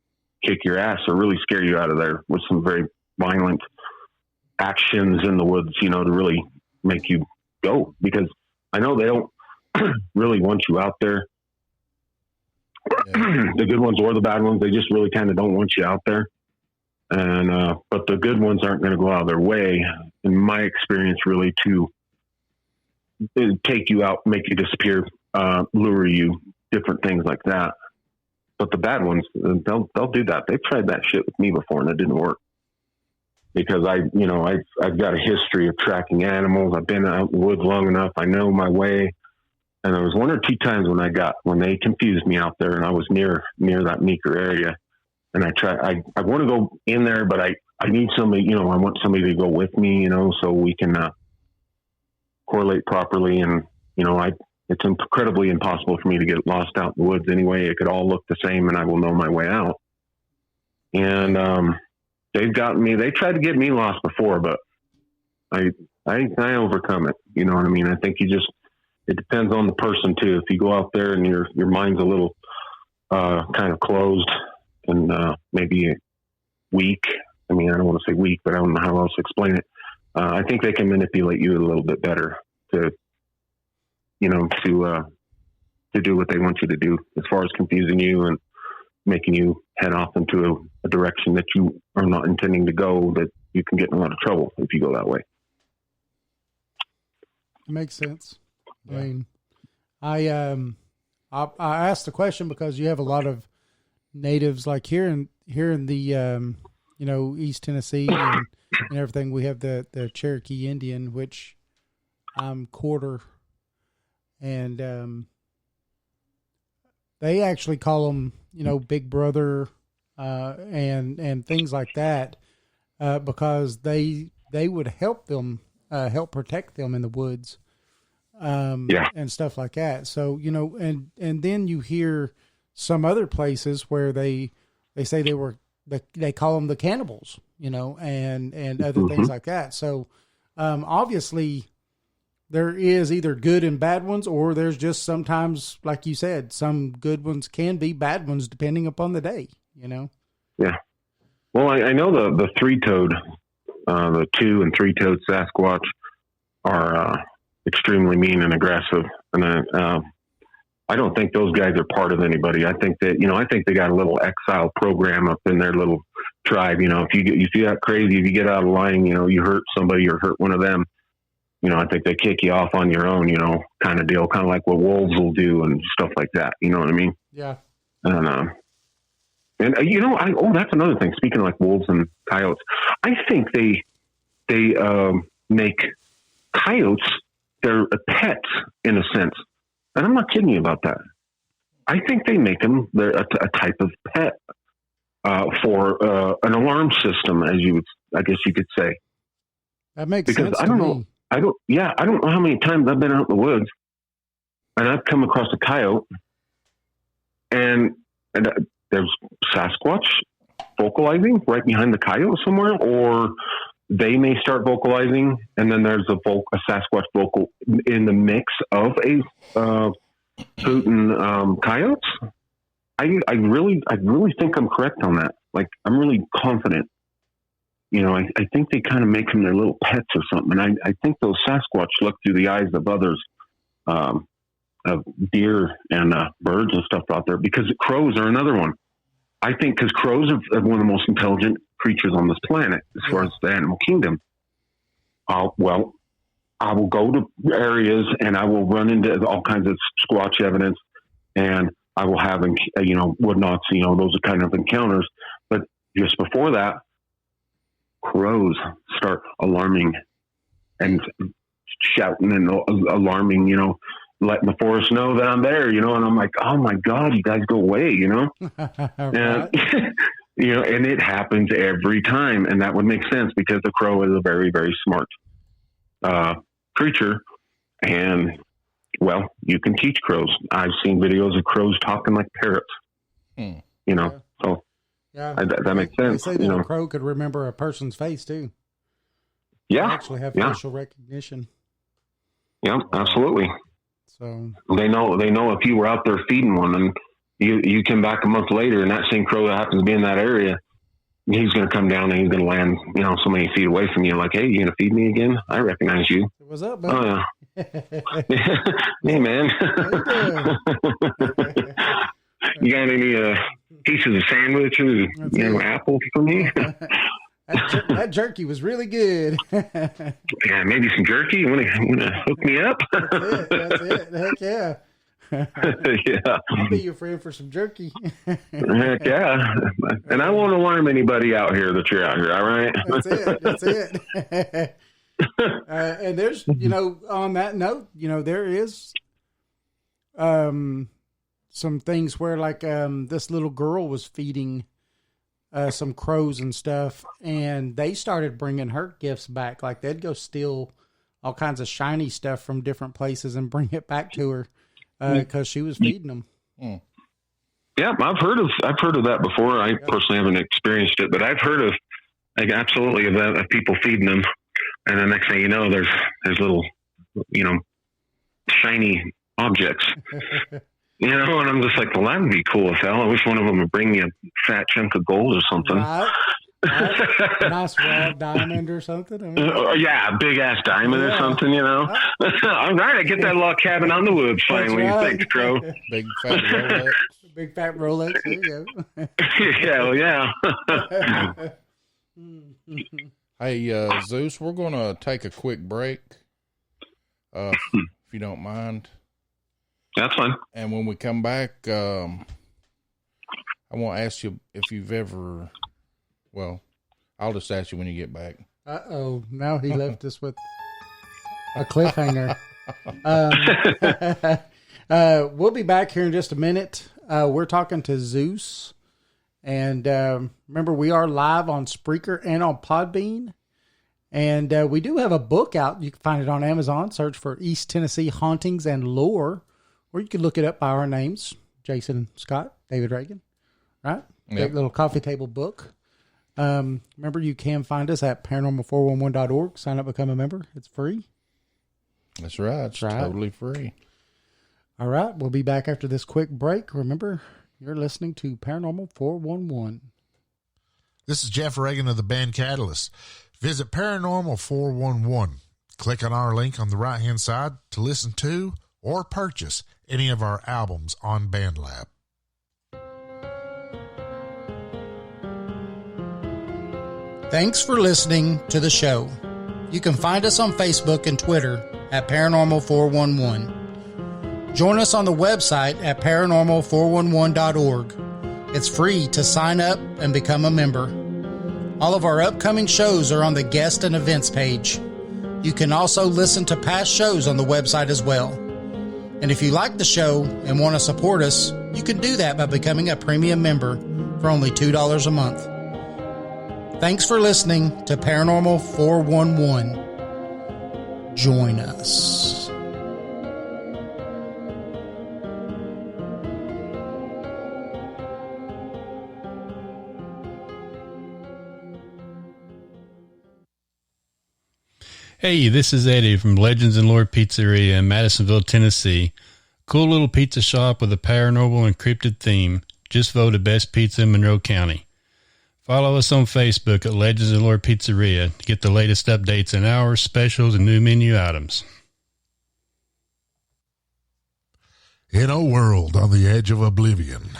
kick your ass or really scare you out of there with some very violent actions in the woods, to really make you go. Because I know they don't really want you out there. Yeah. The good ones or the bad ones, they just really kind of don't want you out there. And, but the good ones aren't going to go out of their way, in my experience, really to take you out, make you disappear, lure you, different things like that. But the bad ones, they'll do that. They've tried that shit with me before, and it didn't work. Because I've got a history of tracking animals. I've been out in the woods long enough. I know my way. And there was one or two times when they confused me out there, and I was near that Meeker area. And I want to go in there, but I need somebody, I want somebody to go with me, so we can correlate properly. And, it's incredibly impossible for me to get lost out in the woods anyway. It could all look the same, and I will know my way out. And they've gotten me. They tried to get me lost before, but I overcome it. You know what I mean? I think it depends on the person too. If you go out there and your mind's a little kind of closed and maybe weak. I mean, I don't want to say weak, but I don't know how else to explain it. I think they can manipulate you a little bit better to do what they want you to do, as far as confusing you and making you head off into a direction that you are not intending to go, that you can get in a lot of trouble if you go that way. Makes sense. Yeah. I mean, I asked the question because you have a lot of natives, like here in the East Tennessee and everything, we have the Cherokee Indian, which I'm quarter, and they actually call them, Big Brother, and things like that, because they would help them, help protect them in the woods, and stuff like that. So, and then you hear some other places where they say they call them the cannibals, and other things like that. So, obviously there is either good and bad ones, or there's just sometimes, like you said, some good ones can be bad ones depending upon the day, Yeah. Well, I know the three-toed, the 2 and 3-toed Sasquatch are extremely mean and aggressive. And I don't think those guys are part of anybody. I think that, I think they got a little exile program up in their little tribe. If you got crazy, if you get out of line, you hurt somebody or hurt one of them, I think they kick you off on your own, kind of deal, kind of like what wolves will do and stuff like that. You know what I mean? Yeah. And that's another thing. Speaking of like wolves and coyotes, I think they make coyotes their pets in a sense. And I'm not kidding you about that. I think they make them a type of pet, for an alarm system, I guess you could say. That makes because sense. I don't know. I don't know how many times I've been out in the woods and I've come across a coyote and there's Sasquatch vocalizing right behind the coyote somewhere, or they may start vocalizing and then there's a Sasquatch vocal in the mix of a hoot and coyotes. I really think I'm correct on that. Like, I'm really confident. I think they kind of make them their little pets or something. And I think those Sasquatch look through the eyes of others, of deer and birds and stuff out there, because crows are another one. I think because crows are one of the most intelligent creatures on this planet as far as the animal kingdom. I will go to areas and I will run into all kinds of Squatch evidence, and I will have, would not, those are kind of encounters. But just before that, crows start alarming and shouting and alarming, letting the forest know that I'm there, and I'm like, oh my God, you guys go away, and, and it happens every time. And that would make sense because the crow is a very, very smart creature. And, well, you can teach crows. I've seen videos of crows talking like parrots, so. Yeah, that makes sense. They say that a crow could remember a person's face too. Yeah, they actually have facial recognition. Yeah, absolutely. So they know if you were out there feeding one, and you come back a month later, and that same crow that happens to be in that area, he's going to come down and he's going to land, so many feet away from you. Like, hey, you going to feed me again? I recognize you. What's up, buddy? Oh yeah. Hey, man. You got any pieces of sandwiches, apples for me? that jerky was really good. Yeah, maybe some jerky. You want to hook me up? That's it. Heck yeah. Yeah. I'll be your friend for some jerky. Heck yeah. And I won't alarm anybody out here that you're out here, all right? That's it. And there's, on that note, there is some things where, like, this little girl was feeding some crows and stuff, and they started bringing her gifts back. Like, they'd go steal all kinds of shiny stuff from different places and bring it back to her because she was feeding them. Mm. Yeah, I've heard of that before. I personally haven't experienced it, but I've heard of, like, absolutely of people feeding them, and the next thing you know, there's little, shiny objects. And I'm just like, well, that would be cool as hell. I wish one of them would bring me a fat chunk of gold or something. Right. Nice raw diamond or something. Yeah, a big ass diamond or something, All right, I get that log cabin on the woods finally. Right. Thanks, Crow. Big fat Rolex. Big fat Rolex. There you Yeah. Hey, Zeus, we're going to take a quick break, if you don't mind. That's fine. And when we come back, I want to ask you if you've ever, well, I'll just ask you when you get back. Uh-oh. Now he left us with a cliffhanger. We'll be back here in just a minute. We're talking to Zeus. And remember, we are live on Spreaker and on Podbean. And we do have a book out. You can find it on Amazon. Search for East Tennessee Hauntings and Lore. Or you can look it up by our names. Jason Scott, David Reagan. Right? Yep. Great little coffee table book. Remember, you can find us at paranormal411.org. Sign up, become a member. It's free. That's right. It's totally free. All right. We'll be back after this quick break. Remember, you're listening to Paranormal 411. This is Jeff Reagan of the band Catalyst. Visit Paranormal 411. Click on our link on the right-hand side to listen to or purchase any of our albums on BandLab. Thanks for listening to the show. You can find us on Facebook and Twitter at Paranormal 411. Join us on the website at paranormal411.org. It's free to sign up and become a member. All of our upcoming shows are on the guest and events page. You can also listen to past shows on the website as well. And if you like the show and want to support us, you can do that by becoming a premium member for only $2 a month. Thanks for listening to Paranormal 411. Join us. Hey, this is Eddie from Legends and Lore Pizzeria in Madisonville, Tennessee. Cool little pizza shop with a paranormal and cryptid theme. Just voted best pizza in Monroe County. Follow us on Facebook at Legends and Lore Pizzeria to get the latest updates and hours, specials, and new menu items. In a world on the edge of oblivion,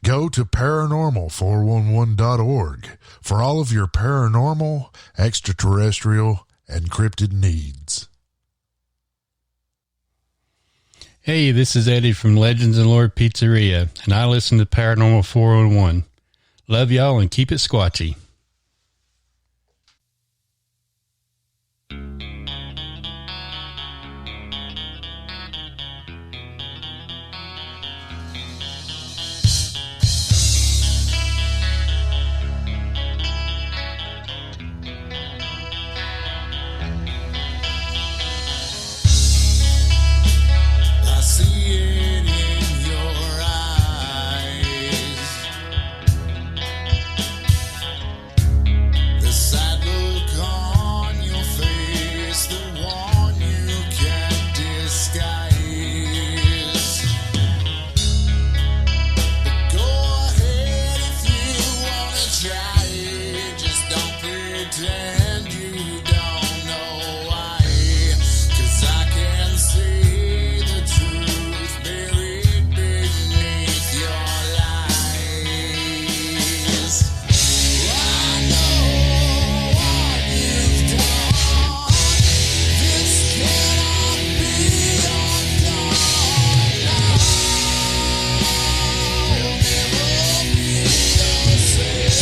go to paranormal411.org for all of your paranormal, extraterrestrial, and cryptid needs. Hey, this is Eddie from Legends and Lore Pizzeria, and I listen to Paranormal 411. Love y'all and keep it squatchy. I see it in your eyes. The sad look on your face, the one you can't disguise. But go ahead if you wanna try it. Just don't pretend you don't know why. 'Cause I can see the truth buried beneath your lies. I know what you've done. This cannot be undone now. We'll never be the same.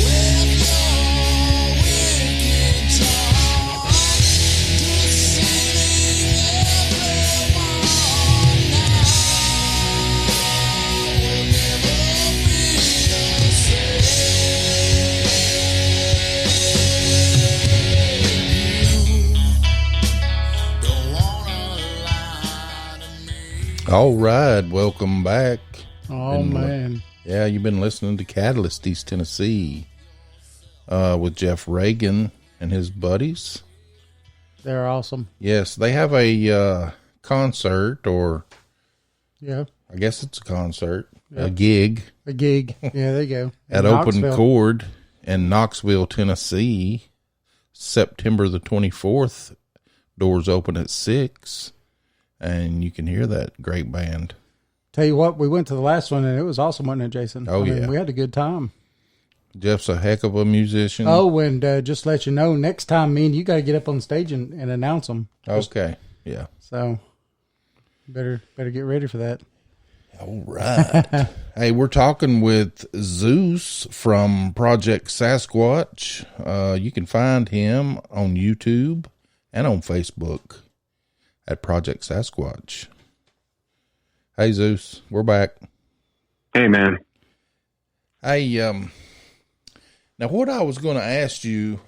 With your wicked charm, deceiving everyone now. We'll never be the same. You don't wanna lie to me. All right. Welcome back. Oh, And, man. Yeah, you've been listening to Catalyst East Tennessee with Jeff Reagan and his buddies. They're awesome. Yes, they have a concert, or Yeah. I guess it's a concert, a gig A gig. Yeah, there you go. at In Open Knoxville. Chord in Knoxville, Tennessee, September the 24th. Doors open at 6, and you can hear that great band. Tell you what, we went to the last one and it was awesome, wasn't it, Jason? Oh, yeah. We had a good time. Jeff's a heck of a musician. Oh, and just let you know, next time, me and you got to get up on stage and announce them. Okay. Yeah. So better get ready for that. All right. Hey, we're talking with Zeus from Project Sasquatch. You can find him on YouTube and on Facebook at Project Sasquatch. Hey, Zeus, we're back. Hey, man. Hey, now what I was going to ask you,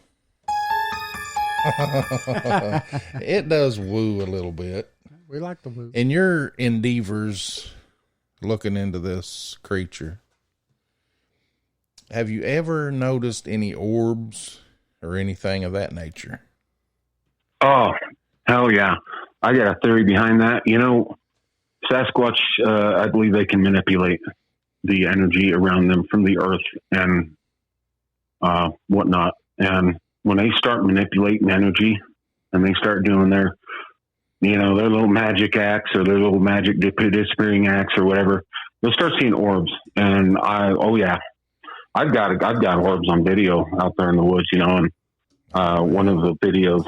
it does woo a little bit. We like the woo. In your endeavors looking into this creature, have you ever noticed any orbs or anything of that nature? Oh, hell yeah. I got a theory behind that. You know, Sasquatch, I believe they can manipulate the energy around them from the earth and whatnot. And when they start manipulating energy and they start doing their, you know, their little magic acts or their little magic disappearing acts or whatever, you'll start seeing orbs. And I've got orbs on video out there in the woods, you know, and one of the videos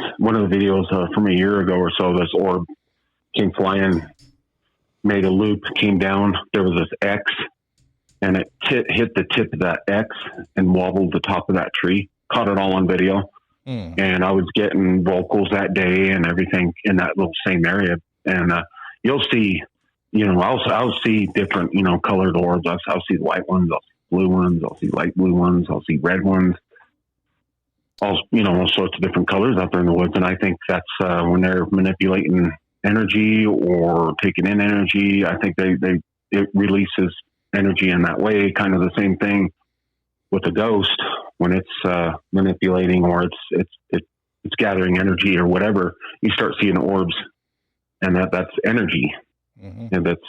from a year ago or so, this orb came flying, made a loop, came down. There was this X, and it hit the tip of that X and wobbled the top of that tree. Caught it all on video. And I was getting vocals that day and everything in that little same area. And you'll see, you know, I'll see different, you know, colored orbs. I'll see white ones, I'll see blue ones, I'll see light blue ones, I'll see red ones. All sorts of different colors out there in the woods. And I think that's when they're manipulating energy or taking in energy. I think it releases energy in that way. Kind of the same thing with a ghost when it's manipulating or it's gathering energy or whatever. You start seeing orbs, and that's energy, and that's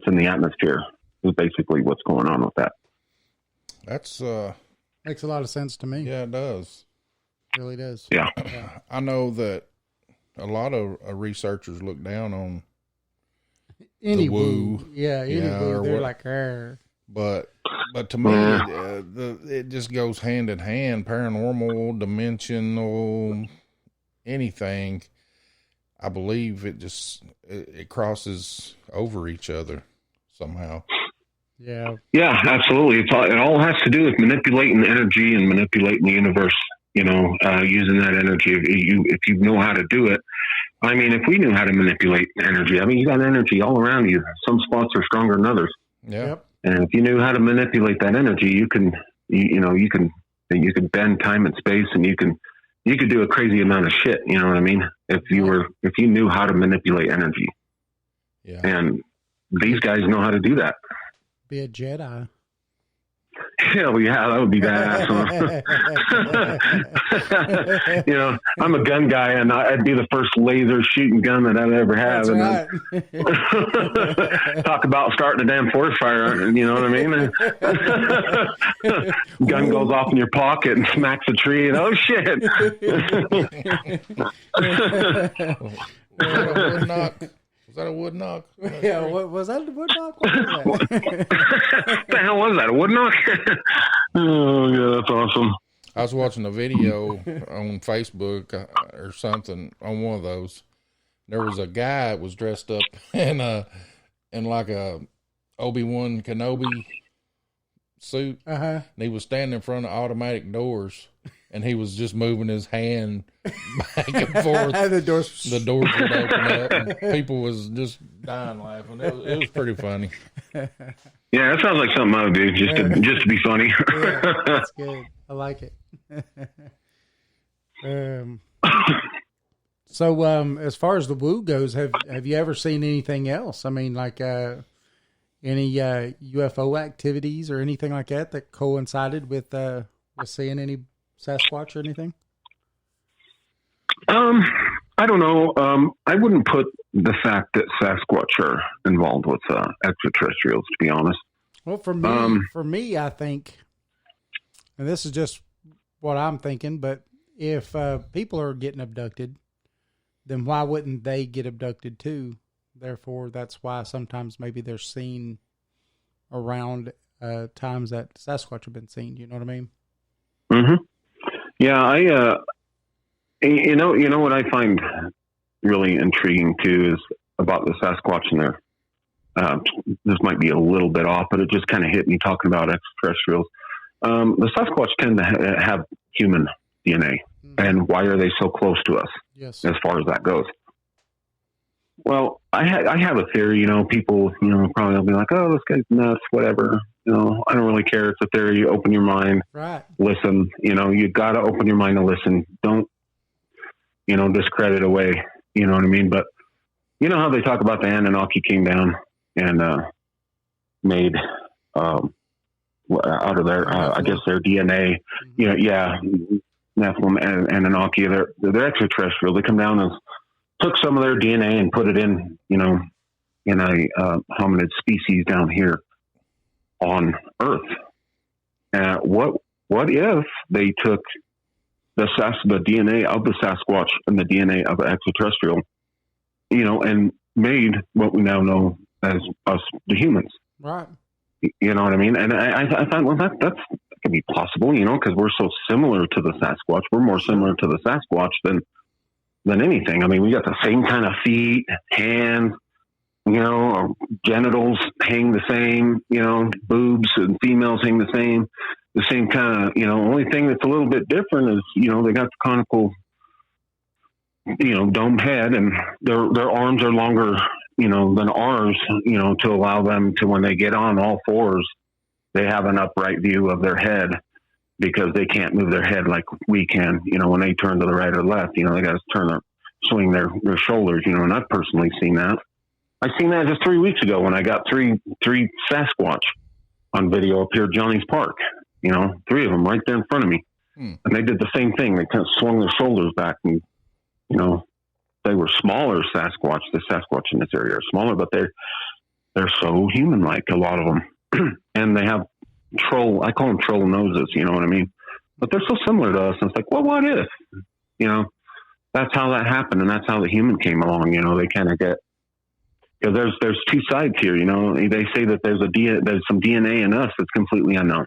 in the atmosphere. Is basically what's going on with that. That's Makes a lot of sense to me. yeah, it does. It really does. Yeah. I know that a lot of researchers look down on Any the woo. Yeah, any Yeah, woo. or They're what- like, but to me, it just goes hand in hand. Paranormal, dimensional, anything. I believe it crosses over each other somehow. yeah. Yeah, absolutely. It all has to do with manipulating energy and manipulating the universe. You know, using that energy. If you know how to do it. I mean, if we knew how to manipulate energy, I mean, you got energy all around you. Some spots are stronger than others. Yeah. Yep. And if you knew how to manipulate that energy, you can bend time and space, and you could do a crazy amount of shit. You know what I mean? If you knew how to manipulate energy. Yeah. And these guys know how to do that. Be a Jedi. Hell yeah, that would be badass. You know, I'm a gun guy, and I'd be the first laser shooting gun that I'd ever have. That's and right. talk about starting a damn forest fire. You know what I mean? Gun goes off in your pocket and smacks a tree, and oh shit! Was that a wood knock? Yeah, what was that? The wood knock? What was that? What the hell was that? A wood knock? Oh yeah, that's awesome. I was watching a video on Facebook or something on one of those. There was a guy that was dressed up in like a Obi-Wan Kenobi suit. Uh-huh. And he was standing in front of automatic doors, and he was just moving his hand back and forth. The doors. The doors would open up, and people was just dying laughing. It was pretty funny. Yeah, that sounds like something I would do just to be funny. Yeah, that's good. I like it. So, as far as the woo goes, have you ever seen anything else? I mean, like any UFO activities or anything like that coincided with seeing any Sasquatch or anything? I don't know. I wouldn't put the fact that Sasquatch are involved with extraterrestrials, to be honest. Well, for me, I think, and this is just what I'm thinking, but if people are getting abducted, then why wouldn't they get abducted too? Therefore, that's why sometimes maybe they're seen around times that Sasquatch have been seen. You know what I mean? Mm-hmm. Yeah, you know what I find really intriguing too is about the Sasquatch and this might be a little bit off, but it just kind of hit me talking about extraterrestrials. The Sasquatch tend to have human DNA. And why are they so close to us? Yes. As far as that goes? Well, I have a theory. People, probably will be like, "Oh, this guy's nuts," whatever. I don't really care. It's a theory. You open your mind, Right. listen. You got to open your mind to listen. Don't, discredit away. You know what I mean? But you know how they talk about the Anunnaki came down and made out of their, I guess, their DNA. Nephilim and Anunnaki, they're extraterrestrial. They come down and took some of their DNA and put it in a hominid species down here on Earth. What if they took the DNA of the Sasquatch and the DNA of an extraterrestrial, and made what we now know as us, the humans? Right. You know what I mean? And I thought, well, that could be possible, because we're so similar to the Sasquatch. We're more similar to the Sasquatch than anything. I mean, we got the same kind of feet, hands, our genitals hang the same, boobs and females hang the same kind of, only thing that's a little bit different is, they got the conical, dome head, and their arms are longer, than ours, to allow them to, when they get on all fours, they have an upright view of their head, because they can't move their head like we can. When they turn to the right or left, they got to swing their shoulders, and I've personally seen that. I seen that just 3 weeks ago when I got three Sasquatch on video up here at Johnny's Park, 3 of them right there in front of me. And they did the same thing. They kind of swung their shoulders back, and, they were smaller Sasquatch. The Sasquatch in this area are smaller, but they're so human-like, a lot of them. And they have I call them troll noses, you know what I mean? But they're so similar to us. And it's like, well, what if? That's how that happened. And that's how the human came along. They kind of get, because there's two sides here, they say that there's some DNA in us that's completely unknown.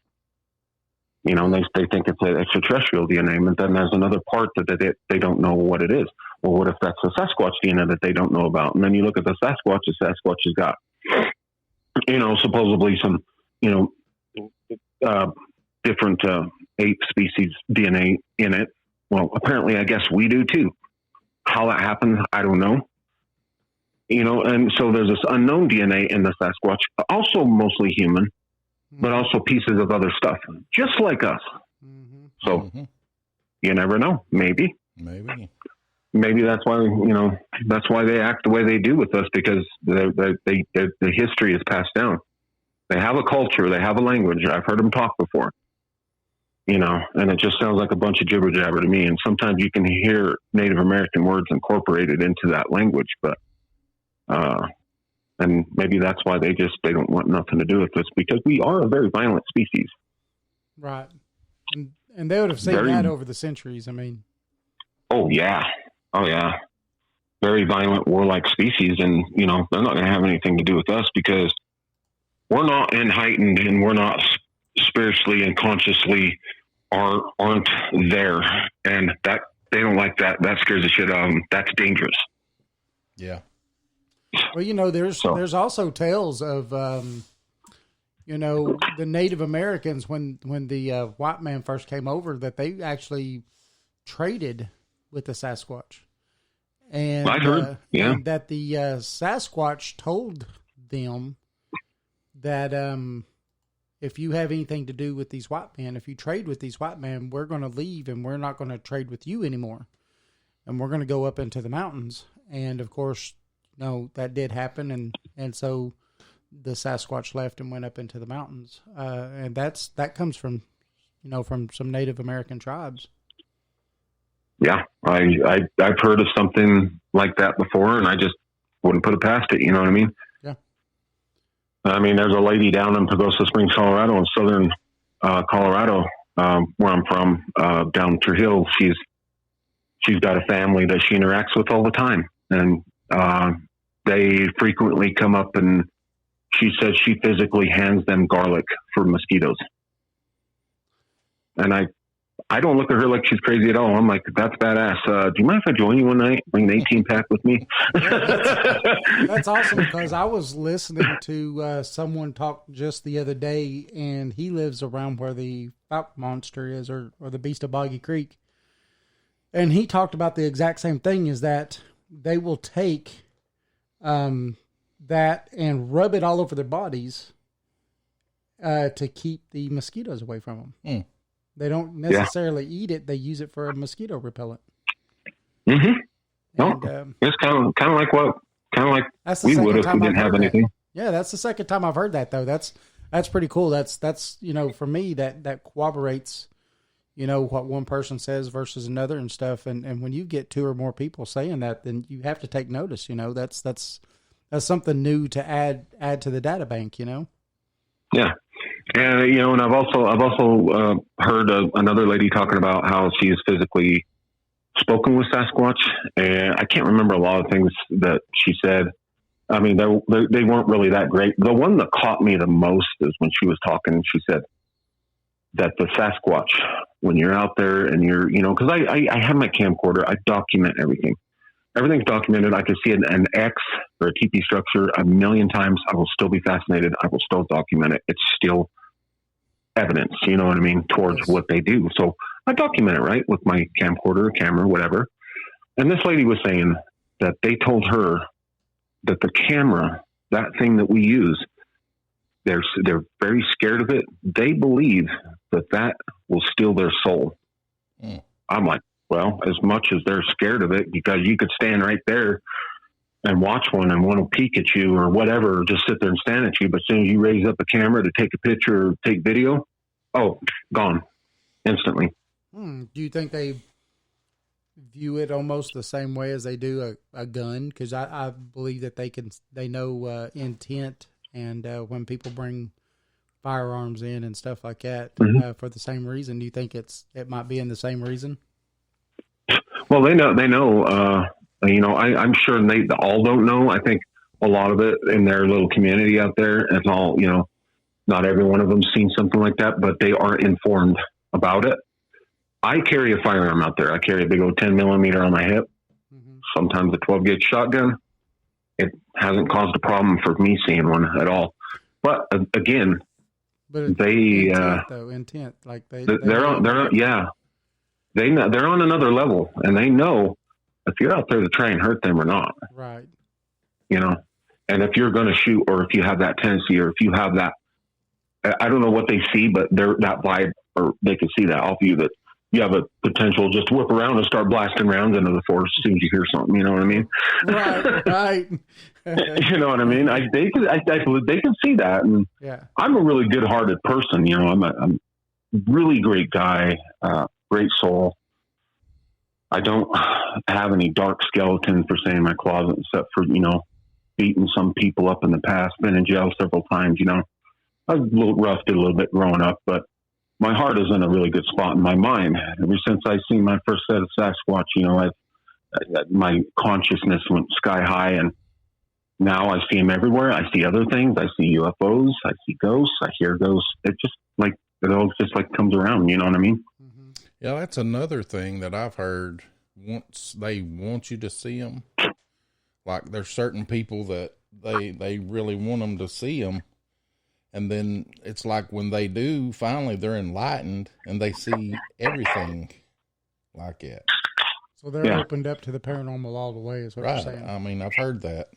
They think it's an extraterrestrial DNA, but then there's another part that they don't know what it is. Well, what if that's a Sasquatch DNA that they don't know about? And then you look at the Sasquatch has got, supposedly some, different ape species DNA in it. Well, apparently, I guess we do too. How that happens, I don't know. And so there's this unknown DNA in the Sasquatch, also mostly human, but also pieces of other stuff, just like us. Mm-hmm. So you never know. Maybe that's why, that's why they act the way they do with us, because the history is passed down. They have a culture. They have a language. I've heard them talk before, and it just sounds like a bunch of jibber jabber to me. And sometimes you can hear Native American words incorporated into that language, but, and maybe that's why they don't want nothing to do with us, because we are a very violent species. Right. And they would have seen that over the centuries. I mean, oh yeah. Very violent, warlike species. And, they're not going to have anything to do with us, because we're not enlightened, and we're not spiritually and consciously aren't there. And that they don't like that. That scares the shit out of them. That's dangerous. Yeah. Well, there's also tales of, the Native Americans when the white man first came over, that they actually traded with the Sasquatch. And I heard, and that the Sasquatch told them that if you have anything to do with these white men, if you trade with these white men, we're going to leave, and we're not going to trade with you anymore. And we're going to go up into the mountains. And of course, that did happen. And so the Sasquatch left and went up into the mountains. And that comes from, from some Native American tribes. Yeah. I've heard of something like that before, and I just wouldn't put it past it. You know what I mean? Yeah. I mean, there's a lady down in Pagosa Springs, Colorado, in southern Colorado, where I'm from, down Trujillo. She's got a family that she interacts with all the time, and they frequently come up, and she says she physically hands them garlic for mosquitoes. And I don't look at her like she's crazy at all. I'm like, that's badass. Do you mind if I join you one night? Bring an 18 pack with me. That's awesome, because I was listening to someone talk just the other day, and he lives around where the Fouke Monster is, or the Beast of Boggy Creek. And he talked about the exact same thing, is that they will take that and rub it all over their bodies to keep the mosquitoes away from them. Mm. They don't necessarily eat it. They use it for a mosquito repellent. Mm-hmm. And, No, it's kind of like that's the we second would if time we I've didn't have heard anything. that. Yeah, that's the second time I've heard that, though. That's pretty cool. That's for me, that corroborates, what one person says versus another and stuff. And when you get two or more people saying that, then you have to take notice. That's something new to add to the data bank. Yeah. And, and I've also heard another lady talking about how she has physically spoken with Sasquatch, and I can't remember a lot of things that she said. I mean, they weren't really that great. The one that caught me the most is when she was talking, she said that the Sasquatch, when you're out there and you're, cause I have my camcorder, I document everything. Everything's documented. I can see an X or a TP structure a million times. I will still be fascinated. I will still document it. It's still evidence, you know what I mean, towards what they do. So I document it, right, with my camcorder, camera, whatever. And this lady was saying that they told her that the camera, that thing that we use, they're very scared of it. They believe that will steal their soul. Mm. I'm like, well, as much as they're scared of it, because you could stand right there and watch one and one will peek at you or whatever, or just sit there and stand at you. But as soon as you raise up a camera to take a picture or take video, gone instantly. Do you think they view it almost the same way as they do a gun? Because I believe that they know intent, and when people bring firearms in and stuff like that, mm-hmm. For the same reason. Do you think it might be in the same reason? Well, they know, I'm sure they all don't know. I think a lot of it in their little community out there, it's all, not every one of them's seen something like that, but they are informed about it. I carry a firearm out there. I carry a big old 10 millimeter on my hip, mm-hmm. sometimes a 12 gauge shotgun. It hasn't caused a problem for me seeing one at all. But again, intent, like they're on another level, and they know if you're out there to try and hurt them or not. Right. And if you're going to shoot, or if you have that tendency, or if you have that, I don't know what they see, but that vibe, or they can see that off you, that you have a potential just to whip around and start blasting rounds into the forest as soon as you hear something. You know what I mean? Right. You know what I mean? They can see that. And yeah. I'm a really good hearted person. I'm a really great guy, great soul. I don't have any dark skeletons per se in my closet, except for, beating some people up in the past, been in jail several times, I was a little rough, did a little bit growing up, but my heart is in a really good spot in my mind. Ever since I seen my first set of Sasquatch, my consciousness went sky high, and now I see them everywhere. I see other things. I see UFOs. I see ghosts. I hear ghosts. It all just comes around. You know what I mean? Mm-hmm. Yeah, that's another thing that I've heard. Once they want you to see them, like there's certain people that they really want them to see them. And then it's like when they do, finally they're enlightened and they see everything like it. So they're opened up to the paranormal all the way, is what you're saying. I mean, I've heard that.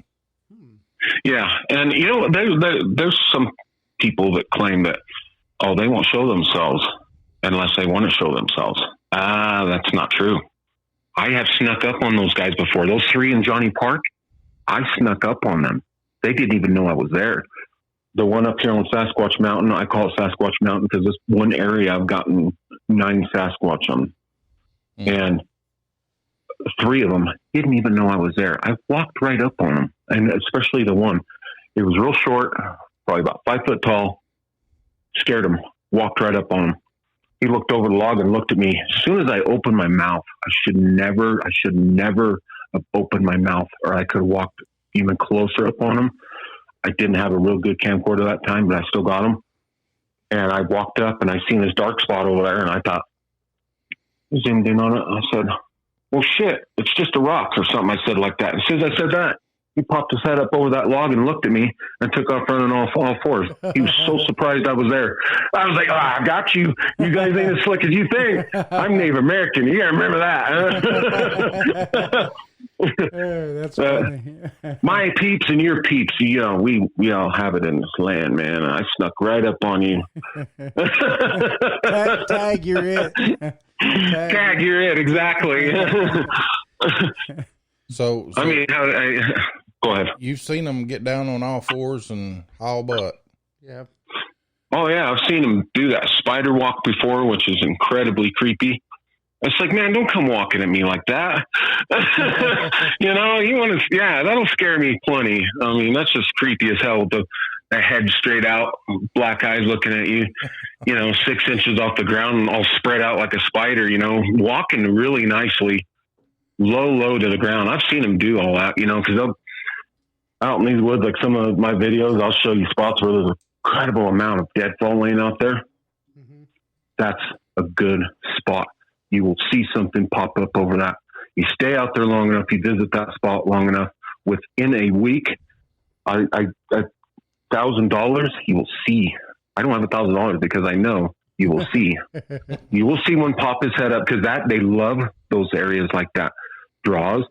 Yeah. And, there's some people that claim that, they won't show themselves unless they want to show themselves. That's not true. I have snuck up on those guys before. Those three in Johnny Park, I snuck up on them. They didn't even know I was there. The one up here on Sasquatch Mountain, I call it Sasquatch Mountain because this one area I've gotten 9 Sasquatch on. Mm. And 3 of them didn't even know I was there. I walked right up on them, and especially the one. It was real short, probably about 5 foot tall. Scared him, walked right up on him. He looked over the log and looked at me. As soon as I opened my mouth, I should never have opened my mouth, or I could have walked even closer up on him. I didn't have a real good camcorder that time, but I still got him. And I walked up and I seen this dark spot over there, and I thought, zoomed in on it. I said, well, shit, it's just a rock or something. I said like that. As soon as I said that, he popped his head up over that log and looked at me and took off running all fours. He was so surprised I was there. I was like, I got you. You guys ain't as slick as you think. I'm Native American. You got to remember that. That's funny. My peeps and your peeps, we all have it in this land, man. I snuck right up on you. Tag, you're it. Tag, you're it, exactly. So I mean, go ahead. You've seen them get down on all fours and haul butt. Yeah. Oh, yeah, I've seen them do that spider walk before, which is incredibly creepy. It's like, man, don't come walking at me like that. You want to, that'll scare me plenty. I mean, that's just creepy as hell. The head straight out, black eyes looking at you, 6 inches off the ground and all spread out like a spider, walking really nicely, low to the ground. I've seen them do all that, because they'll out in these woods, like some of my videos, I'll show you spots where there's an incredible amount of deadfall laying out there. Mm-hmm. That's a good spot. You will see something pop up over that. You stay out there long enough, you visit that spot long enough, within a week, $1,000, you will see. I don't have $1,000 because I know you will see. You will see one pop his head up because they love those areas like that. Draws,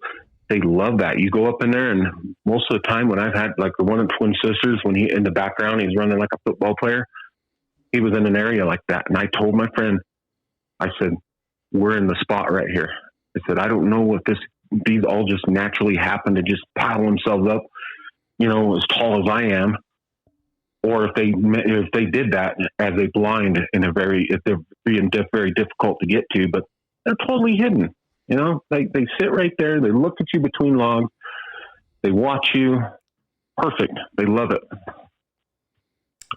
they love that. You go up in there, and most of the time when I've had like the one of the twin sisters, when he in the background, he's running like a football player. He was in an area like that, and I told my friend, I said, we're in the spot right here. I said, I don't know if these all just naturally happen to just pile themselves up, as tall as I am, or if they did that as a blind if they're being very difficult to get to, but they're totally hidden. They sit right there. They look at you between logs. They watch you. Perfect. They love it.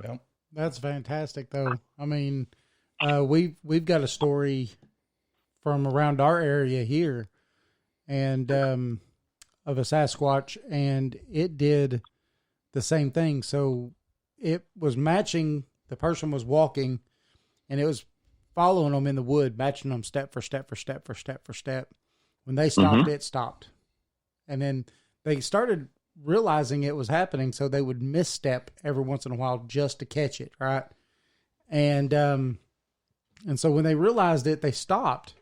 Well, that's fantastic, though. I mean, we've got a story from around our area here, and of a Sasquatch, and it did the same thing. So it was matching. The person was walking, and it was following them in the wood, matching them step for step for step for step for step. When they stopped, mm-hmm. It stopped. And then they started realizing it was happening, so they would misstep every once in a while just to catch it, right? And so when they realized it, they stopped.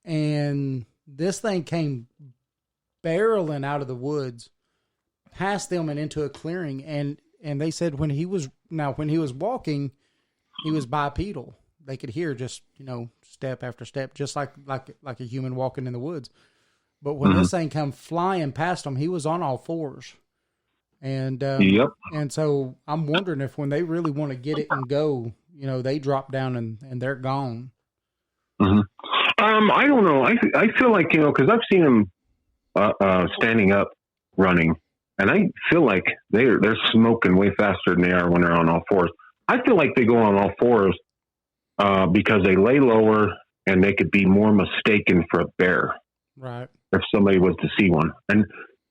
And this thing came barreling out of the woods, past them and into a clearing. And they said when he was walking, he was bipedal. They could hear just, step after step, just like a human walking in the woods. But when this thing come flying past them, he was on all fours. And, yep. And so I'm wondering if when they really want to get it and go, they drop down and they're gone. Mm-hmm. I don't know. I feel like, cause I've seen them, standing up running, and I feel like they're smoking way faster than they are when they're on all fours. I feel like they go on all fours, because they lay lower and they could be more mistaken for a bear. Right. If somebody was to see one. And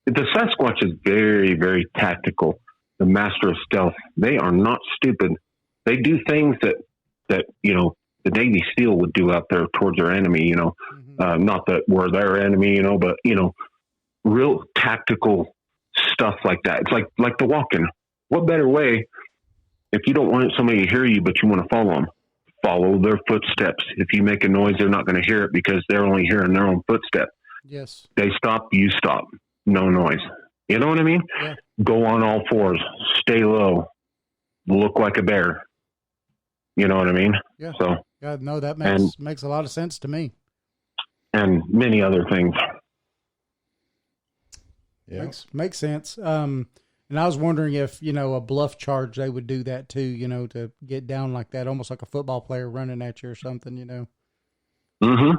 the Sasquatch is very, very tactical. The master of stealth. They are not stupid. They do things that the Navy SEAL would do out there towards their enemy, mm-hmm. Not that we're their enemy, but, real tactical stuff like that. It's like the walking. What better way if you don't want somebody to hear you, but you want to follow them? Follow their footsteps. If you make a noise, they're not going to hear it because they're only hearing their own footsteps. Yes. They stop, you stop. No noise. You know what I mean? Yeah. Go on all fours. Stay low. Look like a bear. You know what I mean? Yeah. So. Yeah, no, that makes a lot of sense to me. And many other things. Yeah. Makes sense. And I was wondering if, a bluff charge, they would do that too, to get down like that, almost like a football player running at you or something, Mm-hmm.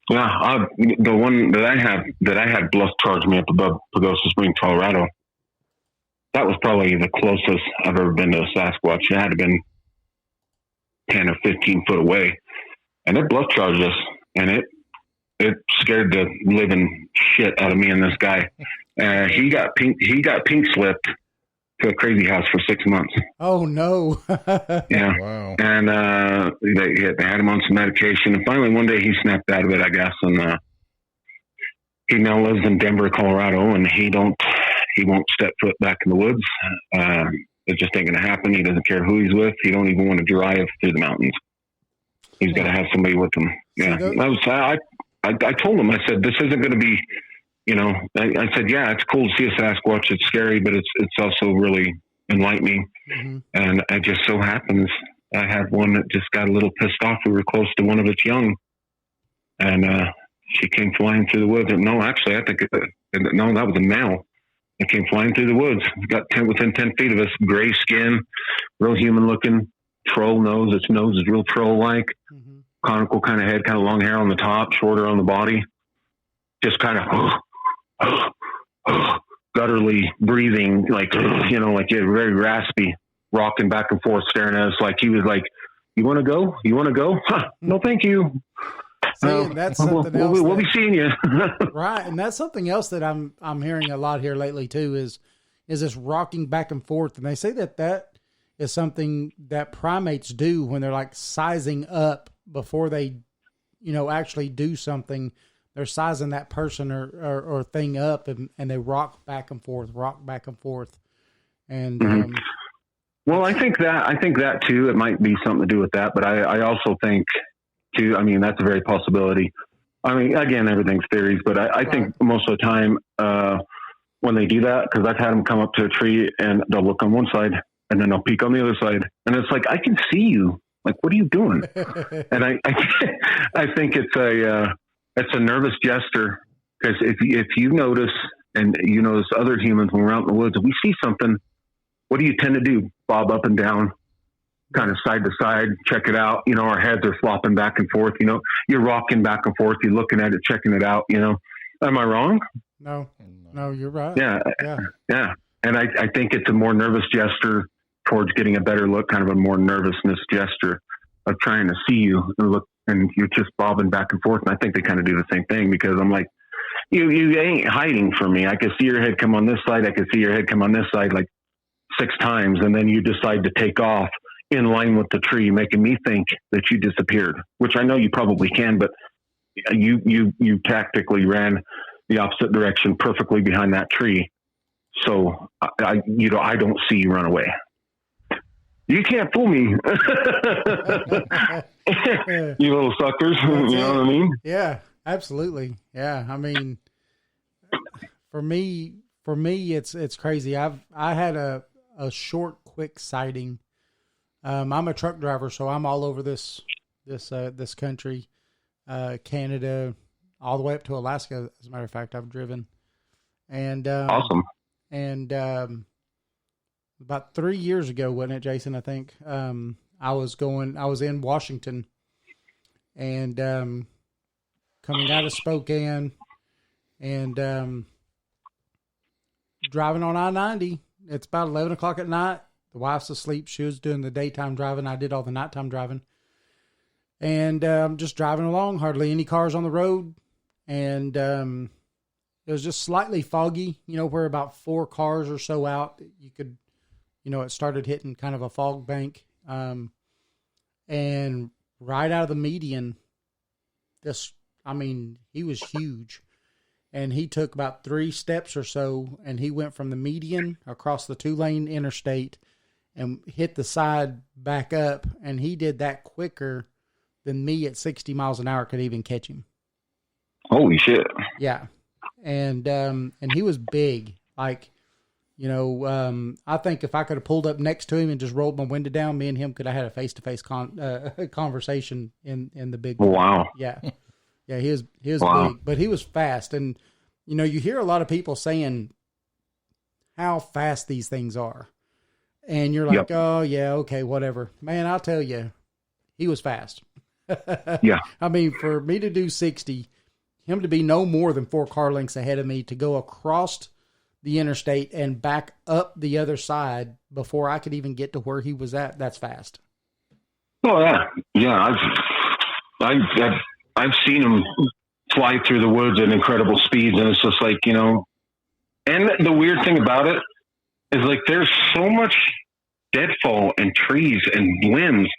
Yeah. The one that I had bluff charge me up above Pagosa Springs, Colorado, that was probably the closest I've ever been to a Sasquatch. It had to have been 10 or 15 foot away. And it bluff charged us, and it scared the living shit out of me and this guy. He got pink slipped, to a crazy house for 6 months. Oh no. Yeah. Wow. And they had him on some medication. And finally, one day he snapped out of it, I guess. And he now lives in Denver, Colorado, and he won't step foot back in the woods. It just ain't going to happen. He doesn't care who he's with. He don't even want to drive through the mountains. He's got to have somebody with him. Yeah. I told him, I said, this isn't going to be, you know, I said, yeah, it's cool to see a Sasquatch. It's scary, but it's also really enlightening. Mm-hmm. And it just so happens I had one that just got a little pissed off. We were close to one of its young, and she came flying through the woods. No, actually, I think that was a male. It came flying through the woods. It got within 10 feet of us, gray skin, real human looking, troll nose. Its nose is real troll like, Mm-hmm. conical kind of head, kind of long hair on the top, shorter on the body. Just kind of gutturally breathing, like, you know, like very raspy, rocking back and forth, staring at us like he was like, "You want to go? You want to go? Huh, no, thank you." See, that's something else. We'll be seeing you. Right, and that's something else that I'm hearing a lot here lately too. Is this rocking back and forth, and they say that is something that primates do when they're like sizing up before they, you know, actually do something. They're sizing that person or thing up, and they rock back and forth. And Mm-hmm. Well, I think that too. It might be something to do with that, but I also think too. I mean, that's a very possibility. I mean, again, everything's theories, but I think most of the time when they do that, because I've had them come up to a tree and they'll look on one side and then they'll peek on the other side, and it's like, I can see you. Like, what are you doing? And I think it's a nervous gesture, because if you notice, and you notice other humans when we're out in the woods, if we see something, what do you tend to do? Bob up and down, kind of side to side, check it out. You know, our heads are flopping back and forth. You know, you're rocking back and forth. You're looking at it, checking it out. You know, am I wrong? No, you're right. Yeah. And I think it's a more nervous gesture towards getting a better look, kind of a more nervousness gesture of trying to see you and look, and you're just bobbing back and forth. And I think they kind of do the same thing, because I'm like, you ain't hiding from me. I can see your head come on this side. I can see your head come on this side like 6 times. And then you decide to take off in line with the tree, making me think that you disappeared, which I know you probably can, but you tactically ran the opposite direction perfectly behind that tree. So I don't see you run away. You can't fool me. You little suckers. You know what I mean? Yeah, absolutely. Yeah. I mean, for me, it's crazy. I had a short, quick sighting. I'm a truck driver, so I'm all over this country, Canada, all the way up to Alaska. As a matter of fact, I've driven, and awesome. And about 3 years ago, wasn't it, Jason? I think I was in Washington, and coming out of Spokane, and driving on I-90. It's about 11 o'clock at night. The wife's asleep. She was doing the daytime driving. I did all the nighttime driving. And just driving along, hardly any cars on the road. And it was just slightly foggy, you know, where about 4 cars or so out, you could, you know, it started hitting kind of a fog bank. And right out of the median, he was huge. And he took about 3 steps or so, and he went from the median across the 2-lane interstate and hit the side back up. And he did that quicker than me at 60 miles an hour could even catch him. Holy shit. Yeah. And he was big. Like, you know, I think if I could have pulled up next to him and just rolled my window down, me and him could have had a face-to-face conversation in the big. Wow. Yeah. Yeah, he was Wow. big, but he was fast. And, you know, you hear a lot of people saying how fast these things are. And you're like, Yep. Oh, yeah, okay, whatever. Man, I'll tell you, he was fast. Yeah. I mean, for me to do 60, him to be no more than 4 car lengths ahead of me, to go across the interstate and back up the other side before I could even get to where he was at, that's fast. Oh, yeah. Yeah, I've seen him fly through the woods at incredible speeds, and it's just like, you know, and the weird thing about it, is like there's so much deadfall and trees and limbs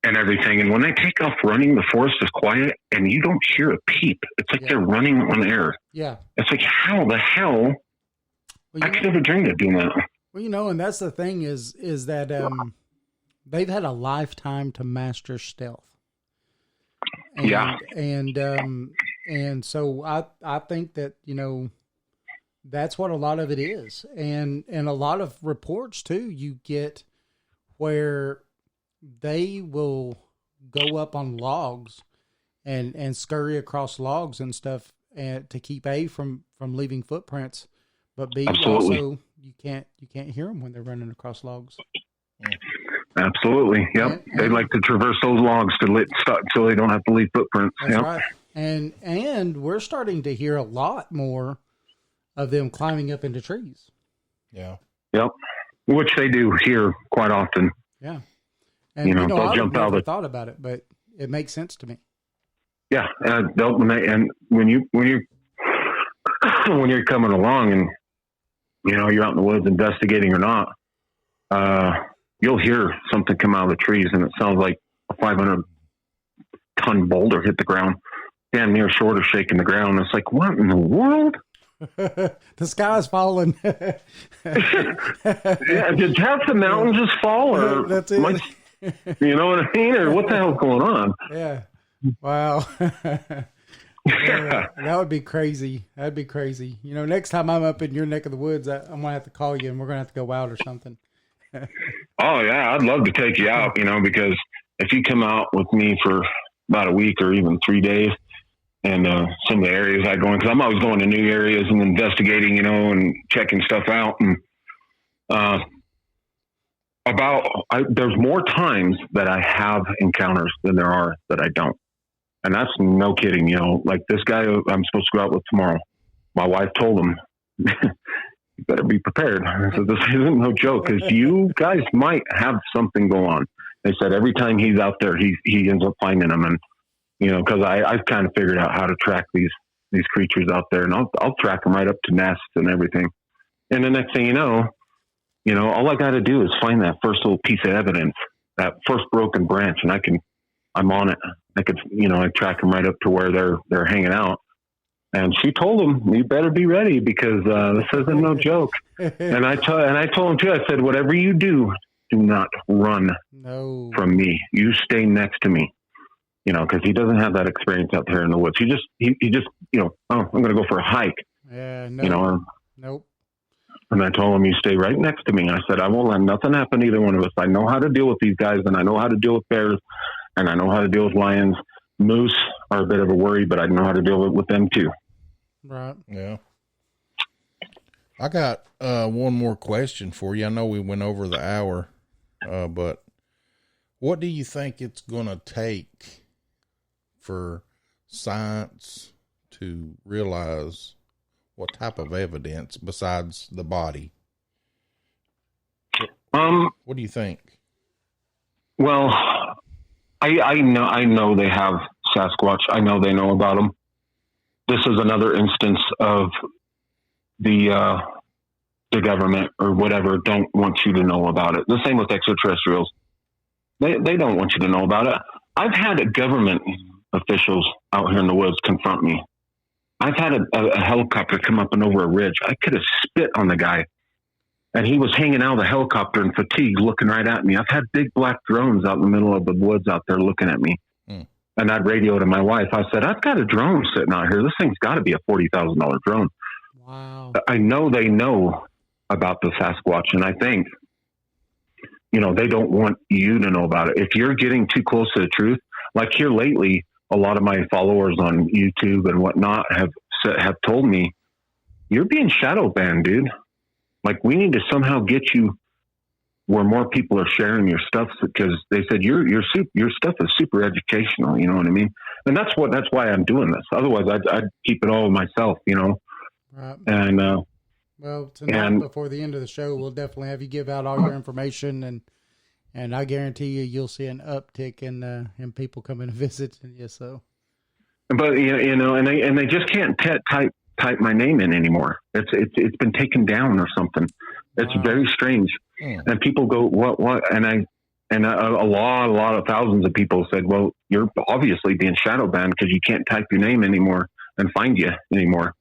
and everything. And when they take off running, the forest is quiet and you don't hear a peep. It's like they're running on air. Yeah. It's like, how the hell? I could never dream of doing that. Well, and that's the thing is that they've had a lifetime to master stealth. And so I think that, that's what a lot of it is. And a lot of reports too, you get where they will go up on logs and scurry across logs and stuff and to keep A from leaving footprints, but B Absolutely. also you can't hear them when they're running across logs. Absolutely. Yep. They like to traverse those logs so they don't have to leave footprints. That's yep. right. And we're starting to hear a lot more of them climbing up into trees. Yeah. Yep. Which they do here quite often. Yeah. And they'll I jump out never of thought about it, but it makes sense to me. Yeah. And when you're coming along and, you're out in the woods investigating or not, you'll hear something come out of the trees and it sounds like a 500-ton boulder hit the ground, damn near short of shaking the ground. It's like, what in the world? The sky's falling. Yeah, did half the mountain just fall, or that's it. You know what I mean, or what the hell's going on? Yeah. Wow. Yeah, that would be crazy. That'd be crazy. Next time I'm up in your neck of the woods, I'm gonna have to call you, and we're gonna have to go out or something. Oh yeah, I'd love to take you out. Because if you come out with me for about a week or even 3 days. And some of the areas I go in, because I'm always going to new areas and investigating, and checking stuff out. And there's more times that I have encounters than there are that I don't. And that's no kidding. Like this guy I'm supposed to go out with tomorrow. My wife told him, you better be prepared. I said, this isn't no joke, because you guys might have something go on. They said every time he's out there, he ends up finding them. And because I've kind of figured out how to track these creatures out there, and I'll track them right up to nests and everything. And the next thing you know, all I got to do is find that first little piece of evidence, that first broken branch, and I'm on it. I track them right up to where they're hanging out. And she told him, you better be ready, because this isn't no joke. And I told him too, I said, whatever you do not run from me. You stay next to me. Because he doesn't have that experience out there in the woods. He just, I'm going to go for a hike. Yeah, no. Nope. And I told him, you stay right next to me. I said, I won't let nothing happen to either one of us. I know how to deal with these guys, and I know how to deal with bears, and I know how to deal with lions. Moose are a bit of a worry, but I know how to deal with them too. Right. Yeah. I got one more question for you. I know we went over the hour, but what do you think it's going to take for science to realize what type of evidence besides the body? What do you think? Well, I know they have Sasquatch. I know they know about them. This is another instance of the government or whatever don't want you to know about it. The same with extraterrestrials. They don't want you to know about it. I've had government officials out here in the woods confront me. I've had a helicopter come up and over a ridge. I could have spit on the guy, and he was hanging out of the helicopter in fatigue, looking right at me. I've had big black drones out in the middle of the woods out there looking at me. And I'd radio to my wife. I said, I've got a drone sitting out here. This thing's got to be a $40,000 drone. Wow. I know they know about the Sasquatch, and I think, they don't want you to know about it. If you're getting too close to the truth, like here lately, a lot of my followers on YouTube and whatnot have told me, you're being shadow banned, dude. Like, we need to somehow get you where more people are sharing your stuff, because they said your stuff is super educational. You know what I mean? And that's why I'm doing this. Otherwise, I'd keep it all myself. Right. And well, tonight before the end of the show, we'll definitely have you give out all your information, and I guarantee you'll see an uptick in people coming to visit you. So, but and they just can't type type my name in anymore. It's been taken down or something. It's very strange. And people go, what? And a lot of thousands of people said, well, you're obviously being shadow banned because you can't type your name anymore and find you anymore.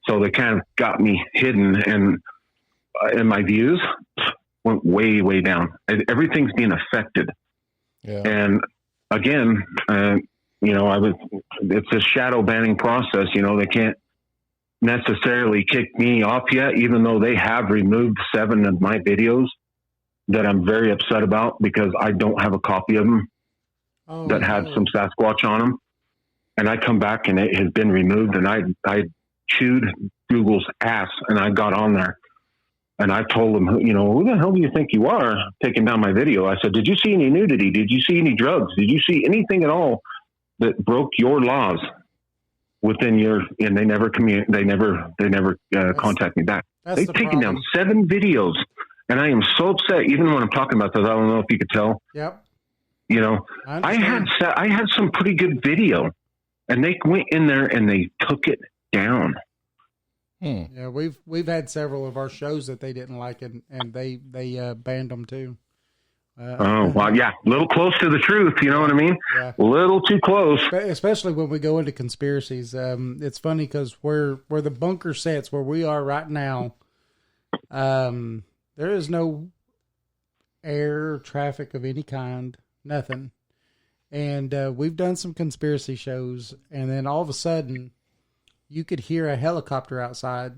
So they kind of got me hidden, and my views went way, way down. Everything's being affected. Yeah. And again, it's a shadow banning process. They can't necessarily kick me off yet, even though they have removed 7 of my videos that I'm very upset about because I don't have a copy of them that had some Sasquatch on them. And I come back and it has been removed, and I chewed Google's ass, and I got on there and I told them, who the hell do you think you are taking down my video? I said, did you see any nudity? Did you see any drugs? Did you see anything at all that broke your laws within your, and they never contact me back. They've taken down 7 videos. And I am so upset, even when I'm talking about this. I don't know if you could tell. Yep. I had some pretty good video, and they went in there and they took it down. Yeah, we've had several of our shows that they didn't like, and they banned them too. Well, yeah, a little close to the truth. You know what I mean? Yeah. A little too close. Especially when we go into conspiracies. It's funny because where the bunker sits, where we are right now, there is no air traffic of any kind, nothing. And we've done some conspiracy shows, and then all of a sudden, you could hear a helicopter outside,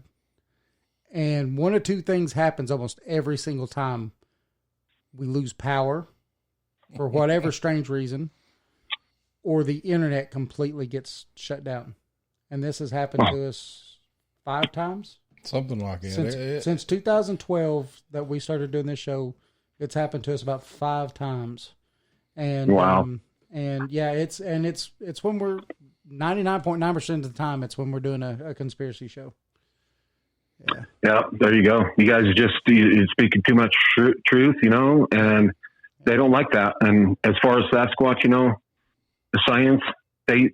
and one of 2 things happens almost every single time. We lose power for whatever strange reason, or the internet completely gets shut down. And this has happened to us 5 times. Something like that. Since 2012 that we started doing this show, it's happened to us about 5 times. And wow. And yeah, it's when we're 99.9% of the time, it's when we're doing a conspiracy show. Yeah, there you go. You guys are just you're speaking too much truth, and they don't like that. And as far as Sasquatch, the science, they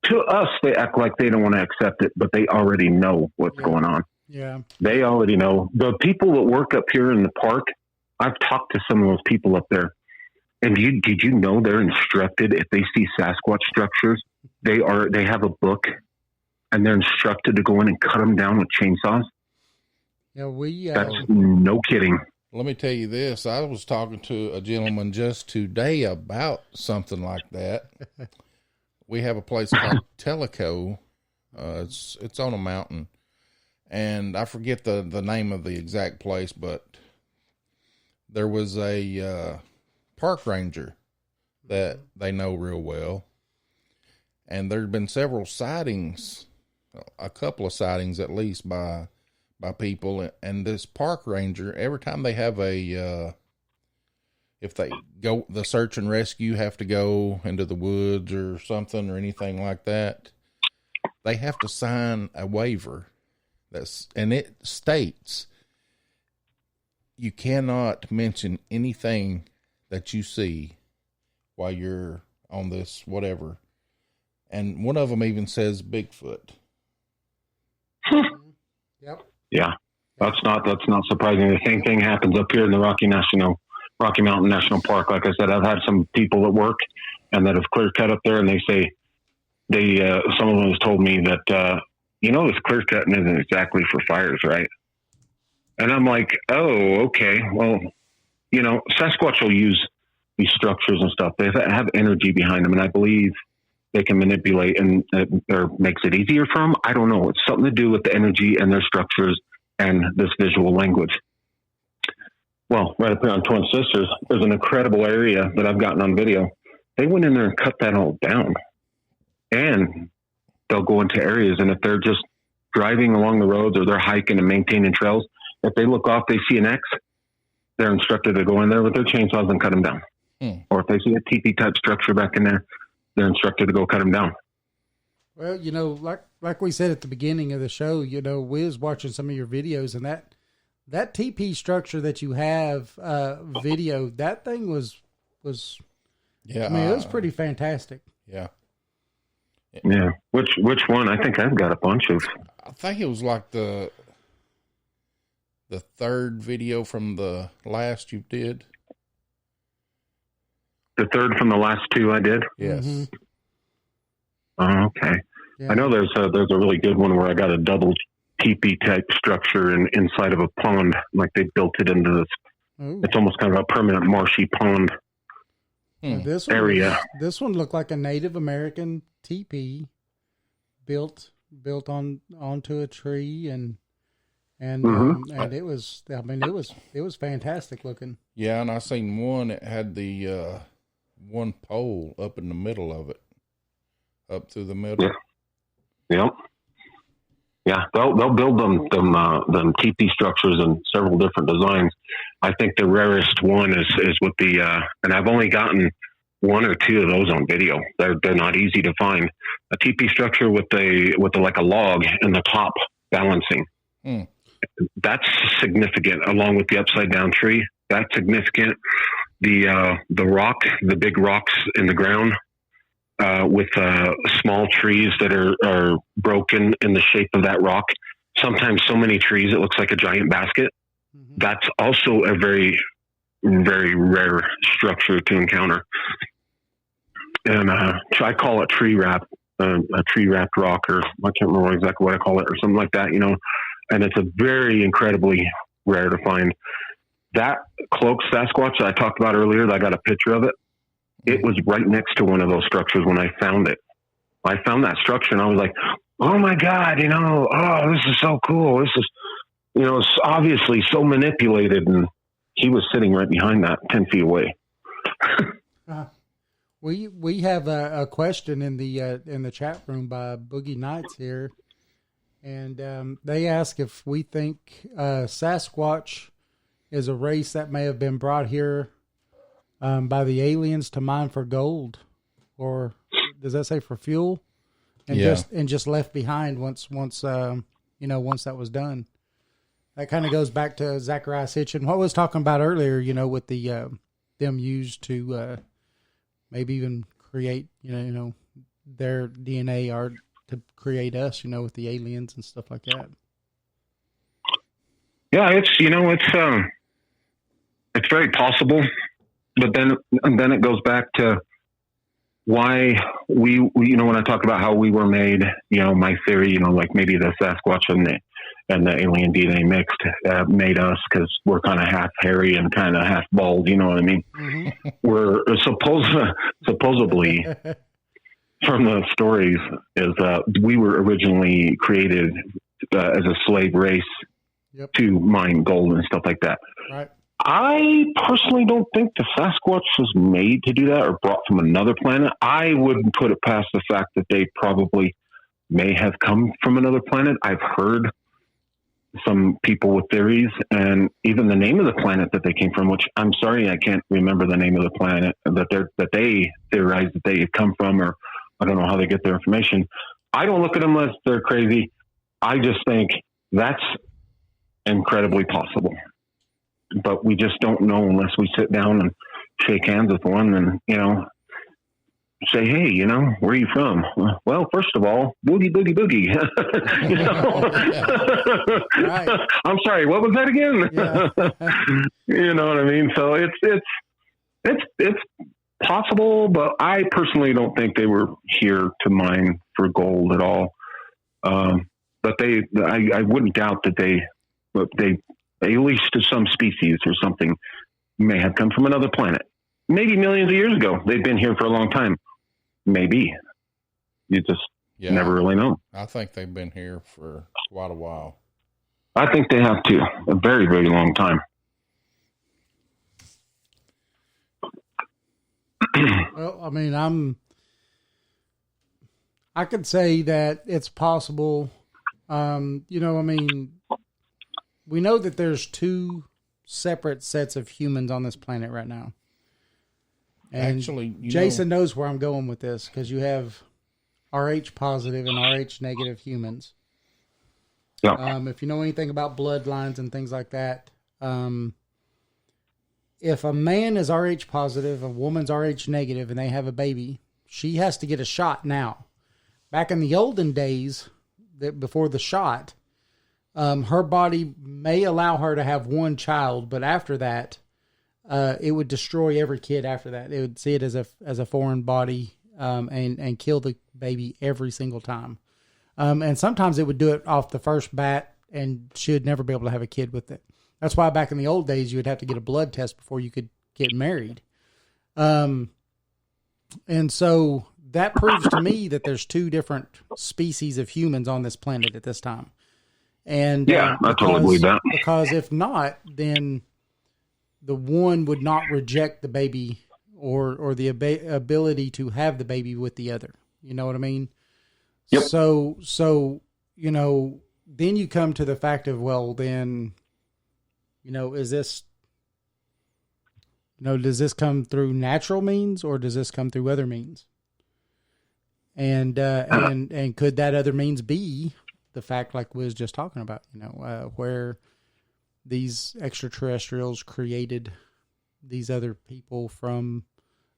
to us, they act like they don't want to accept it, but they already know what's going on. Yeah. They already know. The people that work up here in the park, I've talked to some of those people up there. And did you know they're instructed if they see Sasquatch structures, they have a book, and they're instructed to go in and cut them down with chainsaws? Yeah, that's no kidding. Let me tell you this. I was talking to a gentleman just today about something like that. We have a place called Tellico. It's on a mountain, and I forget the name of the exact place, but there was a park ranger that they know real well, and there'd been several sightings, a couple of sightings at least by people, and this park ranger, every time they have if they go, the search and rescue have to go into the woods or something or anything like that, they have to sign a waiver and it states you cannot mention anything that you see while you're on this whatever. And one of them even says Bigfoot. Yep. Yeah. That's not surprising. The same thing happens up here in the Rocky Mountain National Park. Like I said, I've had some people that work and that have clear cut up there, and they say some of them has told me that this clear cutting isn't exactly for fires, right? And I'm like, oh, okay. Well, Sasquatch will use these structures and stuff. They have energy behind them, and I believe they can manipulate and or makes it easier for them. I don't know. It's something to do with the energy and their structures and this visual language. Well, right up here on Twin Sisters, there's an incredible area that I've gotten on video. They went in there and cut that all down. And they'll go into areas, and if they're just driving along the roads or they're hiking and maintaining trails, if they look off, they see an X, they're instructed to go in there with their chainsaws and cut them down. Or if they see a teepee type structure back in there, they're instructed to go cut them down. Well, like we said at the beginning of the show, we was watching some of your videos, and that TP structure that you have video, that thing was yeah. I mean, it was pretty fantastic. Yeah. Yeah. Which one? I think I've got a bunch of. I think it was like the third video from the last you did. The third from the last two I did. Yes. Mhm. Oh, okay. Yeah. I know there's a really good one where I got a double teepee type structure inside of a pond. Like they built it into this. Ooh. It's almost kind of a permanent marshy pond This area. This one looked like a Native American teepee built onto a tree, and it was, I mean, it was fantastic looking. Yeah, and I seen one that had the one pole up in the middle of it, up through the middle. Yep. Yeah, they'll build them teepee structures in several different designs. I think the rarest one is with the and I've only gotten one or two of those on video. They're not easy to find. A teepee structure with like a log in the top balancing. That's significant, along with the upside down tree. That's significant. The big rocks in the ground with small trees that are broken in the shape of that rock. Sometimes so many trees it looks like a giant basket. Mm-hmm. That's also a very, very rare structure to encounter. And I call it tree wrap, a tree wrapped rock, or I can't remember exactly what I call it, or something like that, you know. And it's a very incredibly rare to find. That cloaked Sasquatch that I talked about earlier, that I got a picture of it. It was right next to one of those structures when I found it. I found that structure and I was like, oh my God, you know, oh, this is so cool. This is, you know, it's obviously so manipulated. And he was sitting right behind that 10 feet away. We have a question in the chat room by Boogie Nights here. And they ask if we think Sasquatch is a race that may have been brought here by the aliens to mine for gold, or does that say for fuel? And just left behind once that was done. That kind of goes back to Zachariah Sitchin, what I was talking about earlier, you know, with the them used to maybe even create, you know, their DNA or to create us, you know, with the aliens and stuff like that. Yeah, it's very possible, but then it goes back to why we you know, when I talk about how we were made, you know, my theory, you know, like maybe the Sasquatch and the alien DNA mixed made us, because we're kind of half hairy and kind of half bald, you know what I mean? Mm-hmm. We're supposedly from the stories is we were originally created as a slave race to mine gold and stuff like that. Right. I personally don't think the Sasquatch was made to do that or brought from another planet. I wouldn't put it past the fact that they probably may have come from another planet. I've heard some people with theories, and even the name of the planet that they came from, which I'm sorry, I can't remember the name of the planet that they theorized that they had come from, or I don't know how they get their information. I don't look at them as they're crazy. I just think that's incredibly possible. But we just don't know unless we sit down and shake hands with one and, you know, say, hey, you know, where are you from? Well, first of all, boogie, boogie, boogie. You know? Right. I'm sorry, what was that again? Yeah. You know what I mean? So it's possible, but I personally don't think they were here to mine for gold at all. But I wouldn't doubt that they, at least to some species or something, may have come from another planet. Maybe millions of years ago. They've been here for a long time. Maybe. You just never really know. I think they've been here for quite a while. I think they have too. A very, very long time. Well, I mean, I could say that it's possible. You know, I mean, we know that there's two separate sets of humans on this planet right now. And actually, Jason knows where I'm going with this, because you have RH positive and RH negative humans. Yeah. If you know anything about bloodlines and things like that, if a man is RH positive, a woman's RH negative, and they have a baby, she has to get a shot now. Back in the olden days, before the shot, her body may allow her to have one child, but after that, it would destroy every kid after that. It would see it as a foreign body, and kill the baby every single time. And sometimes it would do it off the first bat, and she'd never be able to have a kid with it. That's why back in the old days, you would have to get a blood test before you could get married. And so that proves to me that there's two different species of humans on this planet at this time. And Yeah, I totally believe that. Because if not, then the one would not reject the baby or the ability to have the baby with the other. You know what I mean? Yep. So, you know, then you come to the fact of, well, then, you know, is this, you know, does this come through natural means or does this come through other means? And could that other means be the fact, like we was just talking about, you know, where these extraterrestrials created these other people from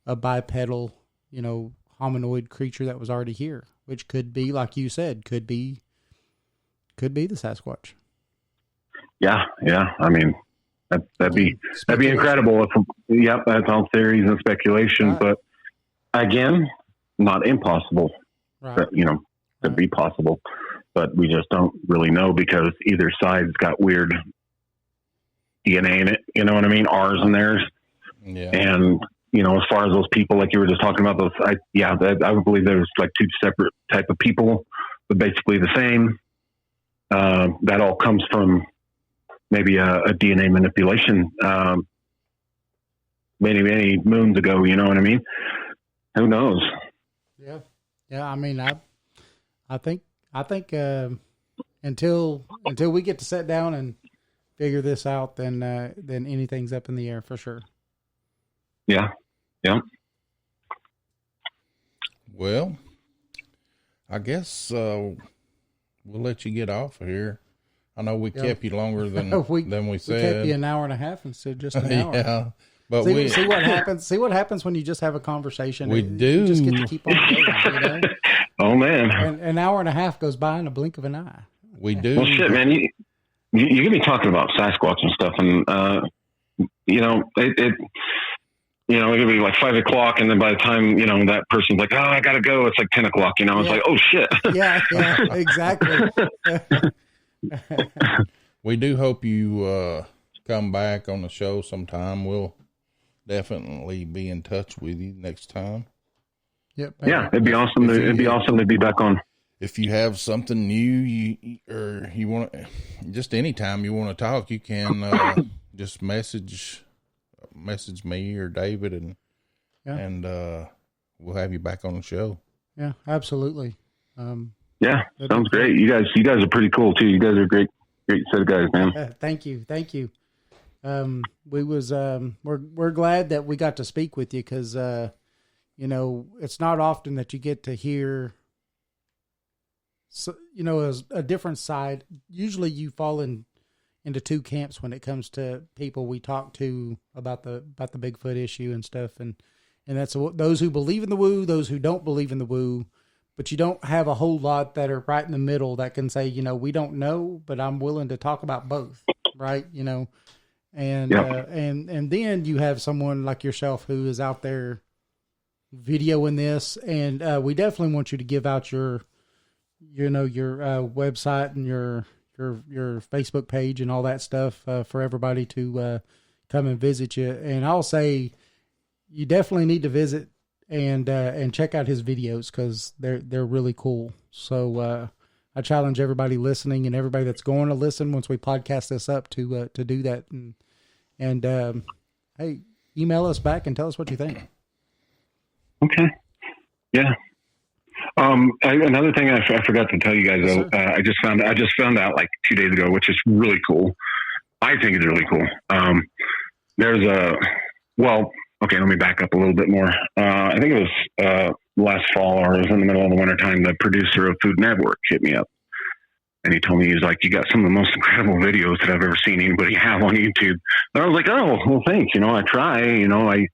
a bipedal, you know, hominoid creature that was already here, which could be, like you said, could be the Sasquatch. Yeah. I mean, that'd be incredible. Yep, that's all theories and speculation, Right. but again, not impossible. Right. That, you know, could be possible, but we just don't really know because either side's got weird DNA in it. You know what I mean? Ours and theirs. Yeah. And, you know, as far as those people, like you were just talking about those, I would believe there's like two separate type of people, but basically the same. That all comes from maybe a DNA manipulation, many moons ago. You know what I mean? Who knows? Yeah. Yeah. I mean, I think until we get to sit down and figure this out, then anything's up in the air for sure. Yeah. Well, I guess we'll let you get off of here. I know we kept you longer than we said. We kept you an hour and a half instead of just an hour. Yeah, but see what happens. See what happens when you just have a conversation. We do. You just get to keep on going. You know? Oh man, and an hour and a half goes by in a blink of an eye. We do. Well, shit, man. You can be talking about Sasquatch and stuff, and you know it. You know, it'll be like 5 o'clock, and then by the time, you know, that person's like, oh, I got to go, it's like 10 o'clock, you know, it's like, oh, shit. Yeah, exactly. We do hope you come back on the show sometime. We'll definitely be in touch with you next time. Yep. Yeah, it'd be awesome. It'd be awesome to be back on. If you have something new, you want, just anytime you want to talk, you can just message me or David, and we'll have you back on the show. Yeah, absolutely. Yeah, sounds great. You guys are pretty cool too. You guys are great set of guys, man. Thank you. We're glad that we got to speak with you because you know, it's not often that you get to hear, you know, a different side. Usually you fall into two camps when it comes to people we talk to about the Bigfoot issue and stuff. And that's those who believe in the woo, those who don't believe in the woo, but you don't have a whole lot that are right in the middle that can say, you know, we don't know, but I'm willing to talk about both. Right. You know, and, and then you have someone like yourself who is out there videoing this. And, we definitely want you to give out your website and your Facebook page and all that stuff for everybody to come and visit you. And I'll say you definitely need to visit and check out his videos because they're really cool. So I challenge everybody listening and everybody that's going to listen once we podcast this up to do that. And hey, email us back and tell us what you think. Okay. Yeah. Another thing I forgot to tell you guys, though, I just found out like 2 days ago, which is really cool. I think it's really cool. Okay, let me back up a little bit more. I think it was last fall, or it was in the middle of the wintertime, the producer of Food Network hit me up. And he told me, he's like, you got some of the most incredible videos that I've ever seen anybody have on YouTube. And I was like, oh, well, thanks. You know, I try, you know, I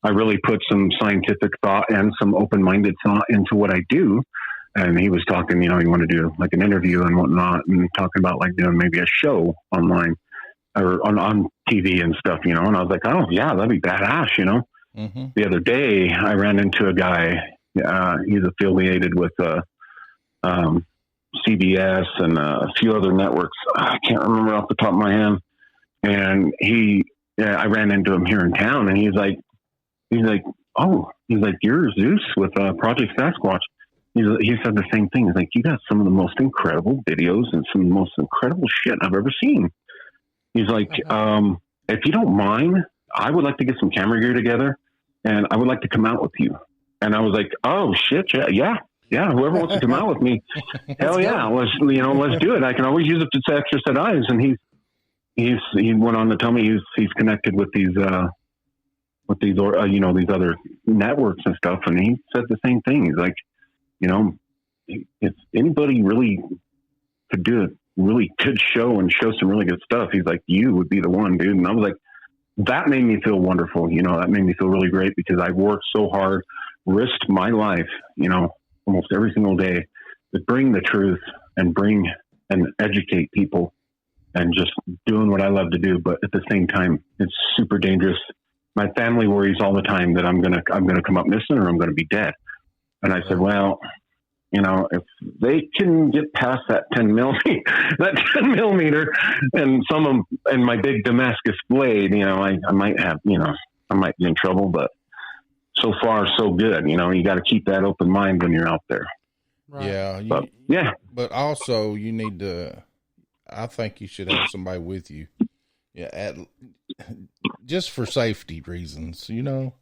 really put some scientific thought and some open-minded thought into what I do. and he was talking, you know, he wanted to do like an interview and whatnot, and talking about like doing maybe a show online or on TV and stuff, you know. And I was like, oh yeah, that'd be badass, you know. Mm-hmm. The other day, I ran into a guy. He's affiliated with CBS and a few other networks. I can't remember off the top of my head. And I ran into him here in town, and he's like, you're Zeus with Project Sasquatch. He said the same thing. He's like, you got some of the most incredible videos and some of the most incredible shit I've ever seen. He's like, if you don't mind, I would like to get some camera gear together, and I would like to come out with you. And I was like, oh shit, yeah. Whoever wants to come out with me, hell yeah, let's do it. I can always use it to extra set eyes. And he went on to tell me he's connected with these other networks and stuff. And he said the same thing. He's like, you know, if anybody really could do a really good show and show some really good stuff, he's like, you would be the one, dude. And I was like, that made me feel wonderful. You know, that made me feel really great because I worked so hard, risked my life, you know, almost every single day to bring the truth and bring and educate people and just doing what I love to do. But at the same time, it's super dangerous. My family worries all the time that I'm going to come up missing or I'm going to be dead. And I said, well, you know, if they can get past that 10 millimeter and and my big Damascus blade, you know, I might be in trouble, but so far so good. You know, you got to keep that open mind when you're out there. Right. Yeah. But also you need to, I think you should have somebody with you. Yeah. Just for safety reasons, you know?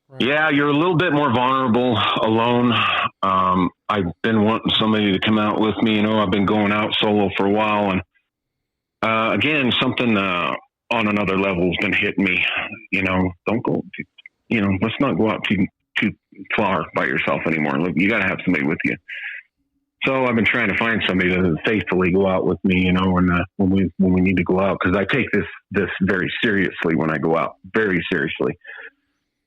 Right. Yeah, you're a little bit more vulnerable alone. I've been wanting somebody to come out with me. You know, I've been going out solo for a while, and again, something on another level has been hitting me. You know, don't go. You know, let's not go out too far by yourself anymore. You got to have somebody with you. So I've been trying to find somebody to faithfully go out with me. You know, and when we need to go out, because I take this very seriously when I go out, very seriously.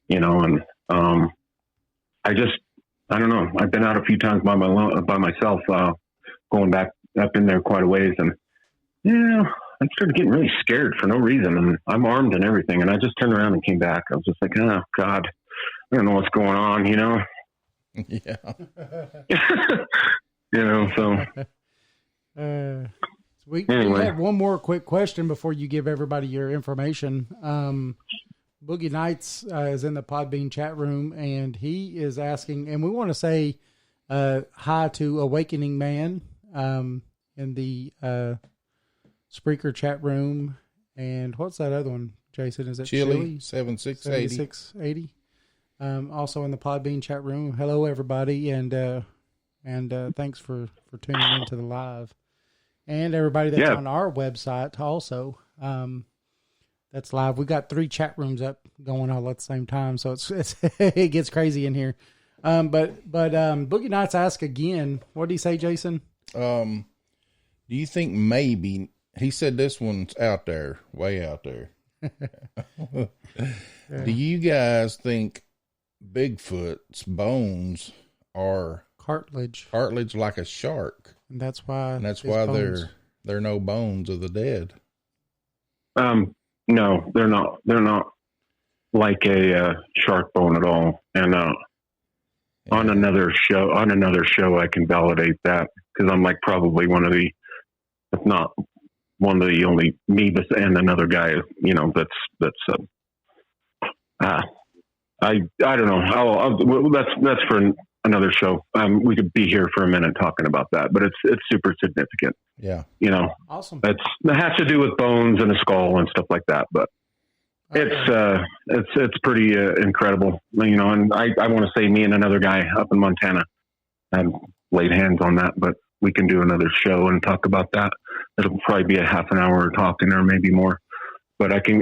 You know, and I don't know. I've been out a few times by myself, going back up in there quite a ways, and yeah, I started getting really scared for no reason. And I'm armed and everything, and I just turned around and came back. I was just like, oh God, I don't know what's going on, you know? Yeah. You know, so. We Anyway. have one more quick question before you give everybody your information. Boogie Nights is in the Podbean chat room, and he is asking, and we want to say hi to Awakening Man in the Spreaker chat room. And what's that other one, Jason? Is it Chili 7680? 7680. Also in the Podbean chat room. Hello, everybody, and thanks for tuning into the live. And everybody that's on our website also. That's live. We got 3 chat rooms up going all at the same time, so it's it gets crazy in here. But Boogie Nights ask again. What did he say, Jason? Do you think maybe he said this one's out there, way out there? Do you guys think Bigfoot's bones are Cartilage like a shark? And that's why there are no bones of the dead. No, they're not. They're not like a shark bone at all. And on another show, I can validate that because I'm like probably one of the, if not one of the only me and another guy, you know, that's I don't know. That's for another show. We could be here for a minute talking about that, but it's super significant. Yeah. You know, awesome. It has to do with bones and a skull and stuff like that, but it's pretty incredible, you know, and I want to say me and another guy up in Montana have laid hands on that, but we can do another show and talk about that. It'll probably be a half an hour talking or maybe more, but I can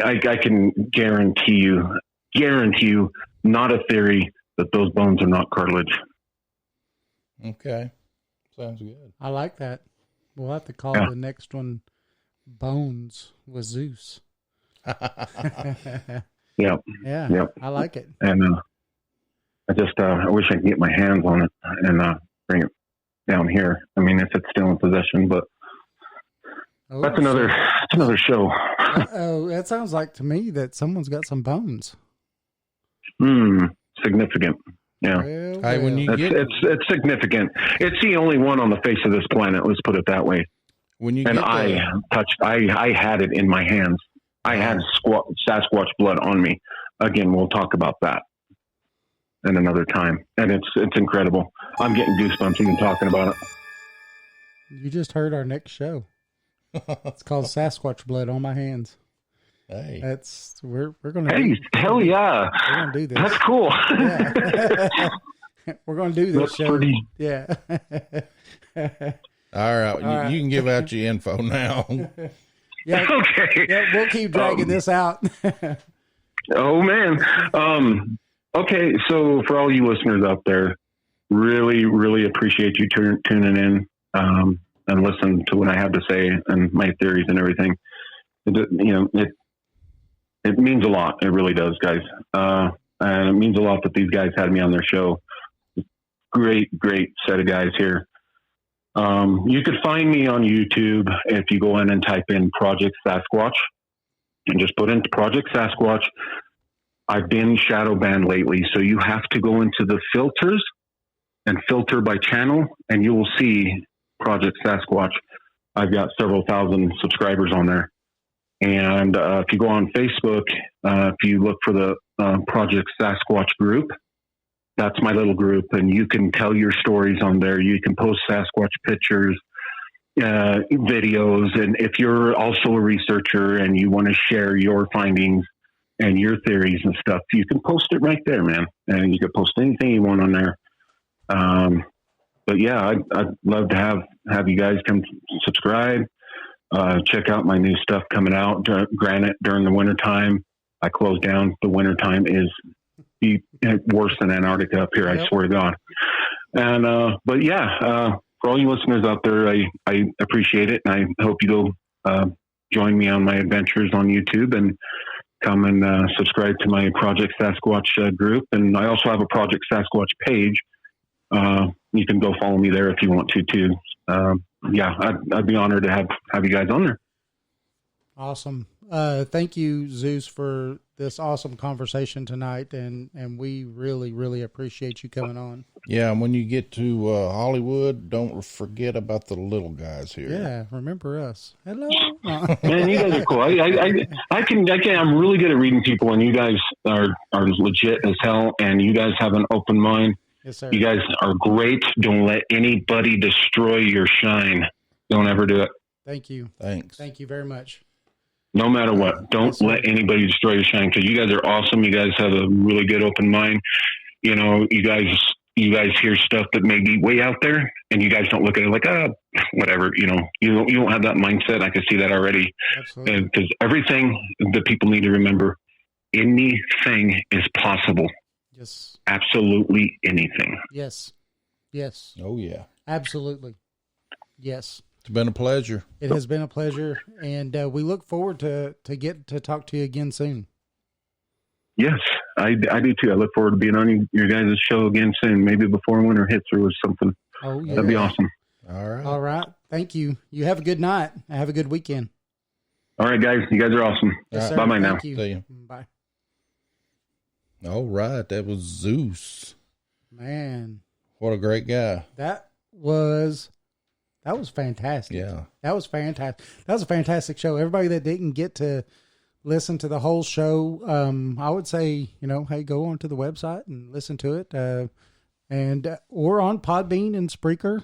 guarantee you not a theory that those bones are not cartilage. Okay. Sounds good. I like that. We'll have to call the next one Bones with Zeus. Yep. Yeah. Yep. I like it. And I wish I could get my hands on it and bring it down here. I mean, if it's still in possession, but Oh, that's another show. Oh, that sounds like to me that someone's got some bones. Significant. Yeah. Well, Hey, when you get It's significant. It's the only one on the face of this planet. Let's put it that way. when you And get I had it in my hands. I had Sasquatch blood on me. Again, we'll talk about that in another time. And it's incredible. I'm getting goosebumps even talking about it. you just heard our next show. It's called Sasquatch Blood on My Hands. hey, That's we're gonna. Hey, hell yeah! We're gonna do this. That's cool. Yeah. We're gonna do this That's show. pretty. Yeah. all right, you can give out your info now. Yeah. Okay. Yeah, we'll keep dragging this out. Oh man. Okay, so for all you listeners out there, really, really appreciate you tuning in and listen to what I have to say and my theories and everything. It means a lot. It really does, guys. And it means a lot that these guys had me on their show. Great set of guys here. You could find me on YouTube if you go in and type in Project Sasquatch and just put in Project Sasquatch. I've been shadow banned lately, so you have to go into the filters and filter by channel, and you will see Project Sasquatch. I've got several thousand subscribers on there. And if you go on Facebook, if you look for the Project Sasquatch group, that's my little group, and you can tell your stories on there. You can post Sasquatch pictures, videos, and if you're also a researcher and you want to share your findings and your theories and stuff, you can post it right there, man. And you can post anything you want on there. But yeah, I'd love to have you guys come subscribe. Check out my new stuff coming out. Granted, during the wintertime, I close down. The wintertime is worse than Antarctica up here, I swear to God. And, but yeah, for all you listeners out there, I appreciate it. And I hope you go join me on my adventures on YouTube and come and subscribe to my Project Sasquatch group. And I also have a Project Sasquatch page. You can go follow me there if you want to too. Yeah, I'd be honored to have you guys on there. Awesome. Thank you, Zeus, for this awesome conversation tonight, and we really, really appreciate you coming on. Yeah, and when you get to Hollywood, don't forget about the little guys here. Yeah, remember us. Hello. Man, you guys are cool. I'm really good at reading people, and you guys are legit as hell, and you guys have an open mind. Yes, sir. You guys are great. Don't let anybody destroy your shine. Don't ever do it. Thank you. Thanks. Thank you very much. No matter what, don't let anybody destroy your shine, because you guys are awesome. You guys have a really good open mind. You know, you guys hear stuff that may be way out there, and you guys don't look at it like, whatever. You know, you don't have that mindset. I can see that already. Absolutely. Because everything that people need to remember, anything is possible. Yes. Absolutely anything. Yes. Yes. Oh, yeah. Absolutely. Yes. It's been a pleasure. It has been a pleasure, and we look forward to get to talk to you again soon. Yes, I do too. I look forward to being on your guys' show again soon, maybe before winter hits or something. Oh, yeah. That'd be awesome. All right. All right. Thank you. You have a good night. Have a good weekend. All right, guys. You guys are awesome. Yes, sir. Bye-bye now. Thank you. See you. Bye. All right. That was Zeus. Man, What a great guy. that was fantastic. Yeah. That was fantastic. That was a fantastic show. Everybody that didn't get to listen to the whole show, I would say, hey, go onto the website and listen to it. And or on Podbean and Spreaker.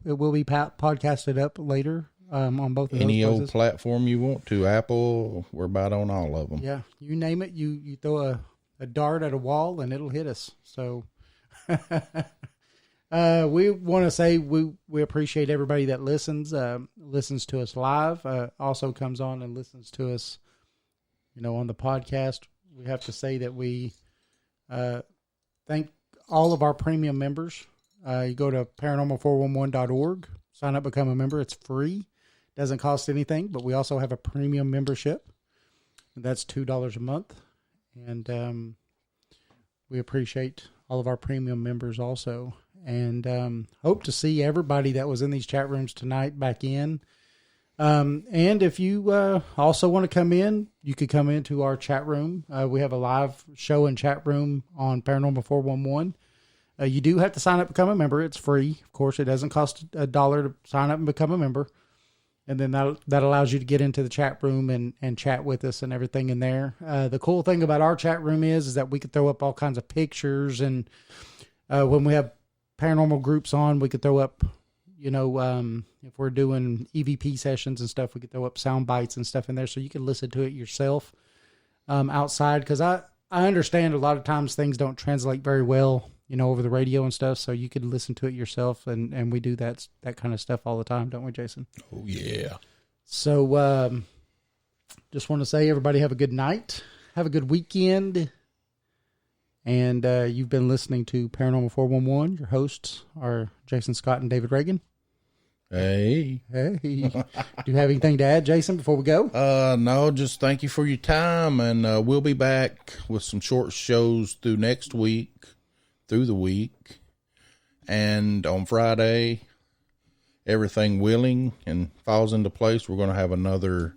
It will be podcasted up later on both of those Any old places. platform you want to. Apple, we're about on all of them. Yeah, you name it. You throw a dart at a wall and it'll hit us. So we want to say we appreciate everybody that listens to us live, also comes on and listens to us, on the podcast. We have to say that we thank all of our premium members. You go to paranormal411.org, sign up, become a member. It's free. Doesn't cost anything, but we also have a premium membership. That's $2 a month. And we appreciate all of our premium members also. and hope to see everybody that was in these chat rooms tonight back in. And if you also want to come in, you could come into our chat room. We have a live show and chat room on Paranormal 411. You do have to sign up and become a member. It's free. Of course, it doesn't cost $1 to sign up and become a member. And then that allows you to get into the chat room and chat with us and everything in there. The cool thing about our chat room is that we could throw up all kinds of pictures. And when we have paranormal groups on, we could throw up, if we're doing EVP sessions and stuff, we could throw up sound bites and stuff in there so you can listen to it yourself outside. Because I understand a lot of times things don't translate very well, over the radio and stuff. So you could listen to it yourself. And we do that kind of stuff all the time, don't we, Jason? Oh, yeah. So just want to say, everybody have a good night. Have a good weekend. And you've been listening to Paranormal 411. Your hosts are Jason Scott and David Reagan. Hey. Do you have anything to add, Jason, before we go? No, just thank you for your time. And we'll be back with some short shows through the week. And on Friday, everything willing and falls into place, we're going to have another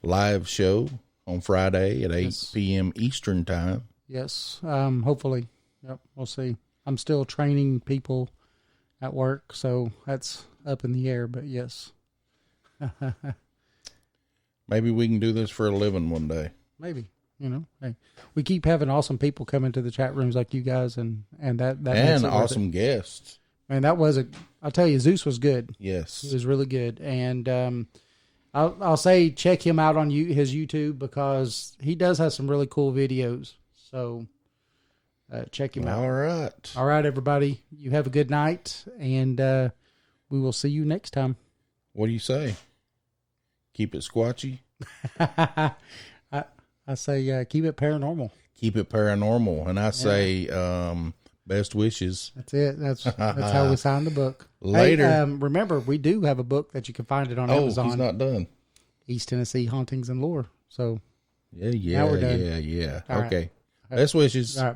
live show on Friday at 8 p.m. Eastern time. Yes, hopefully. Yep, we'll see. I'm still training people at work, so that's up in the air, but yes. Maybe we can do this for a living one day. Maybe, hey, we keep having awesome people come into the chat rooms like you guys, and that and makes it awesome guests. Man, I'll tell you, Zeus was good. Yes, he was really good, and I'll say check him out on his YouTube because he does have some really cool videos. So check him out. All right, everybody. You have a good night, and we will see you next time. What do you say? Keep it squatchy? I say keep it paranormal. Keep it paranormal. And I say best wishes. That's it. That's how we signed the book. Later. Hey, remember, we do have a book that you can find it on Amazon. Oh, he's not done. East Tennessee Hauntings and Lore. So yeah. Now we're done. Yeah. All okay. Right. Best wishes. All right.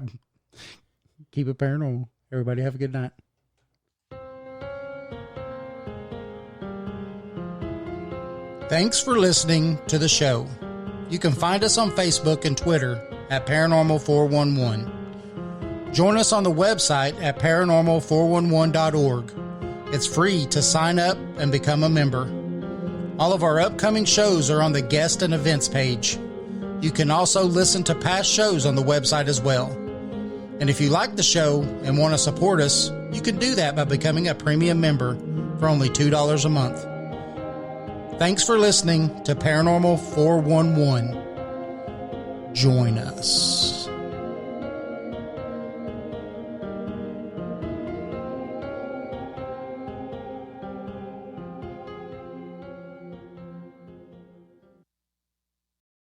Keep it paranormal. Everybody have a good night. Thanks for listening to the show. You can find us on Facebook and Twitter at Paranormal 411. Join us on the website at paranormal411.org. It's free to sign up and become a member. All of our upcoming shows are on the guest and events page. You can also listen to past shows on the website as well. And if you like the show and want to support us, you can do that by becoming a premium member for only $2 a month. Thanks for listening to Paranormal 411. Join us.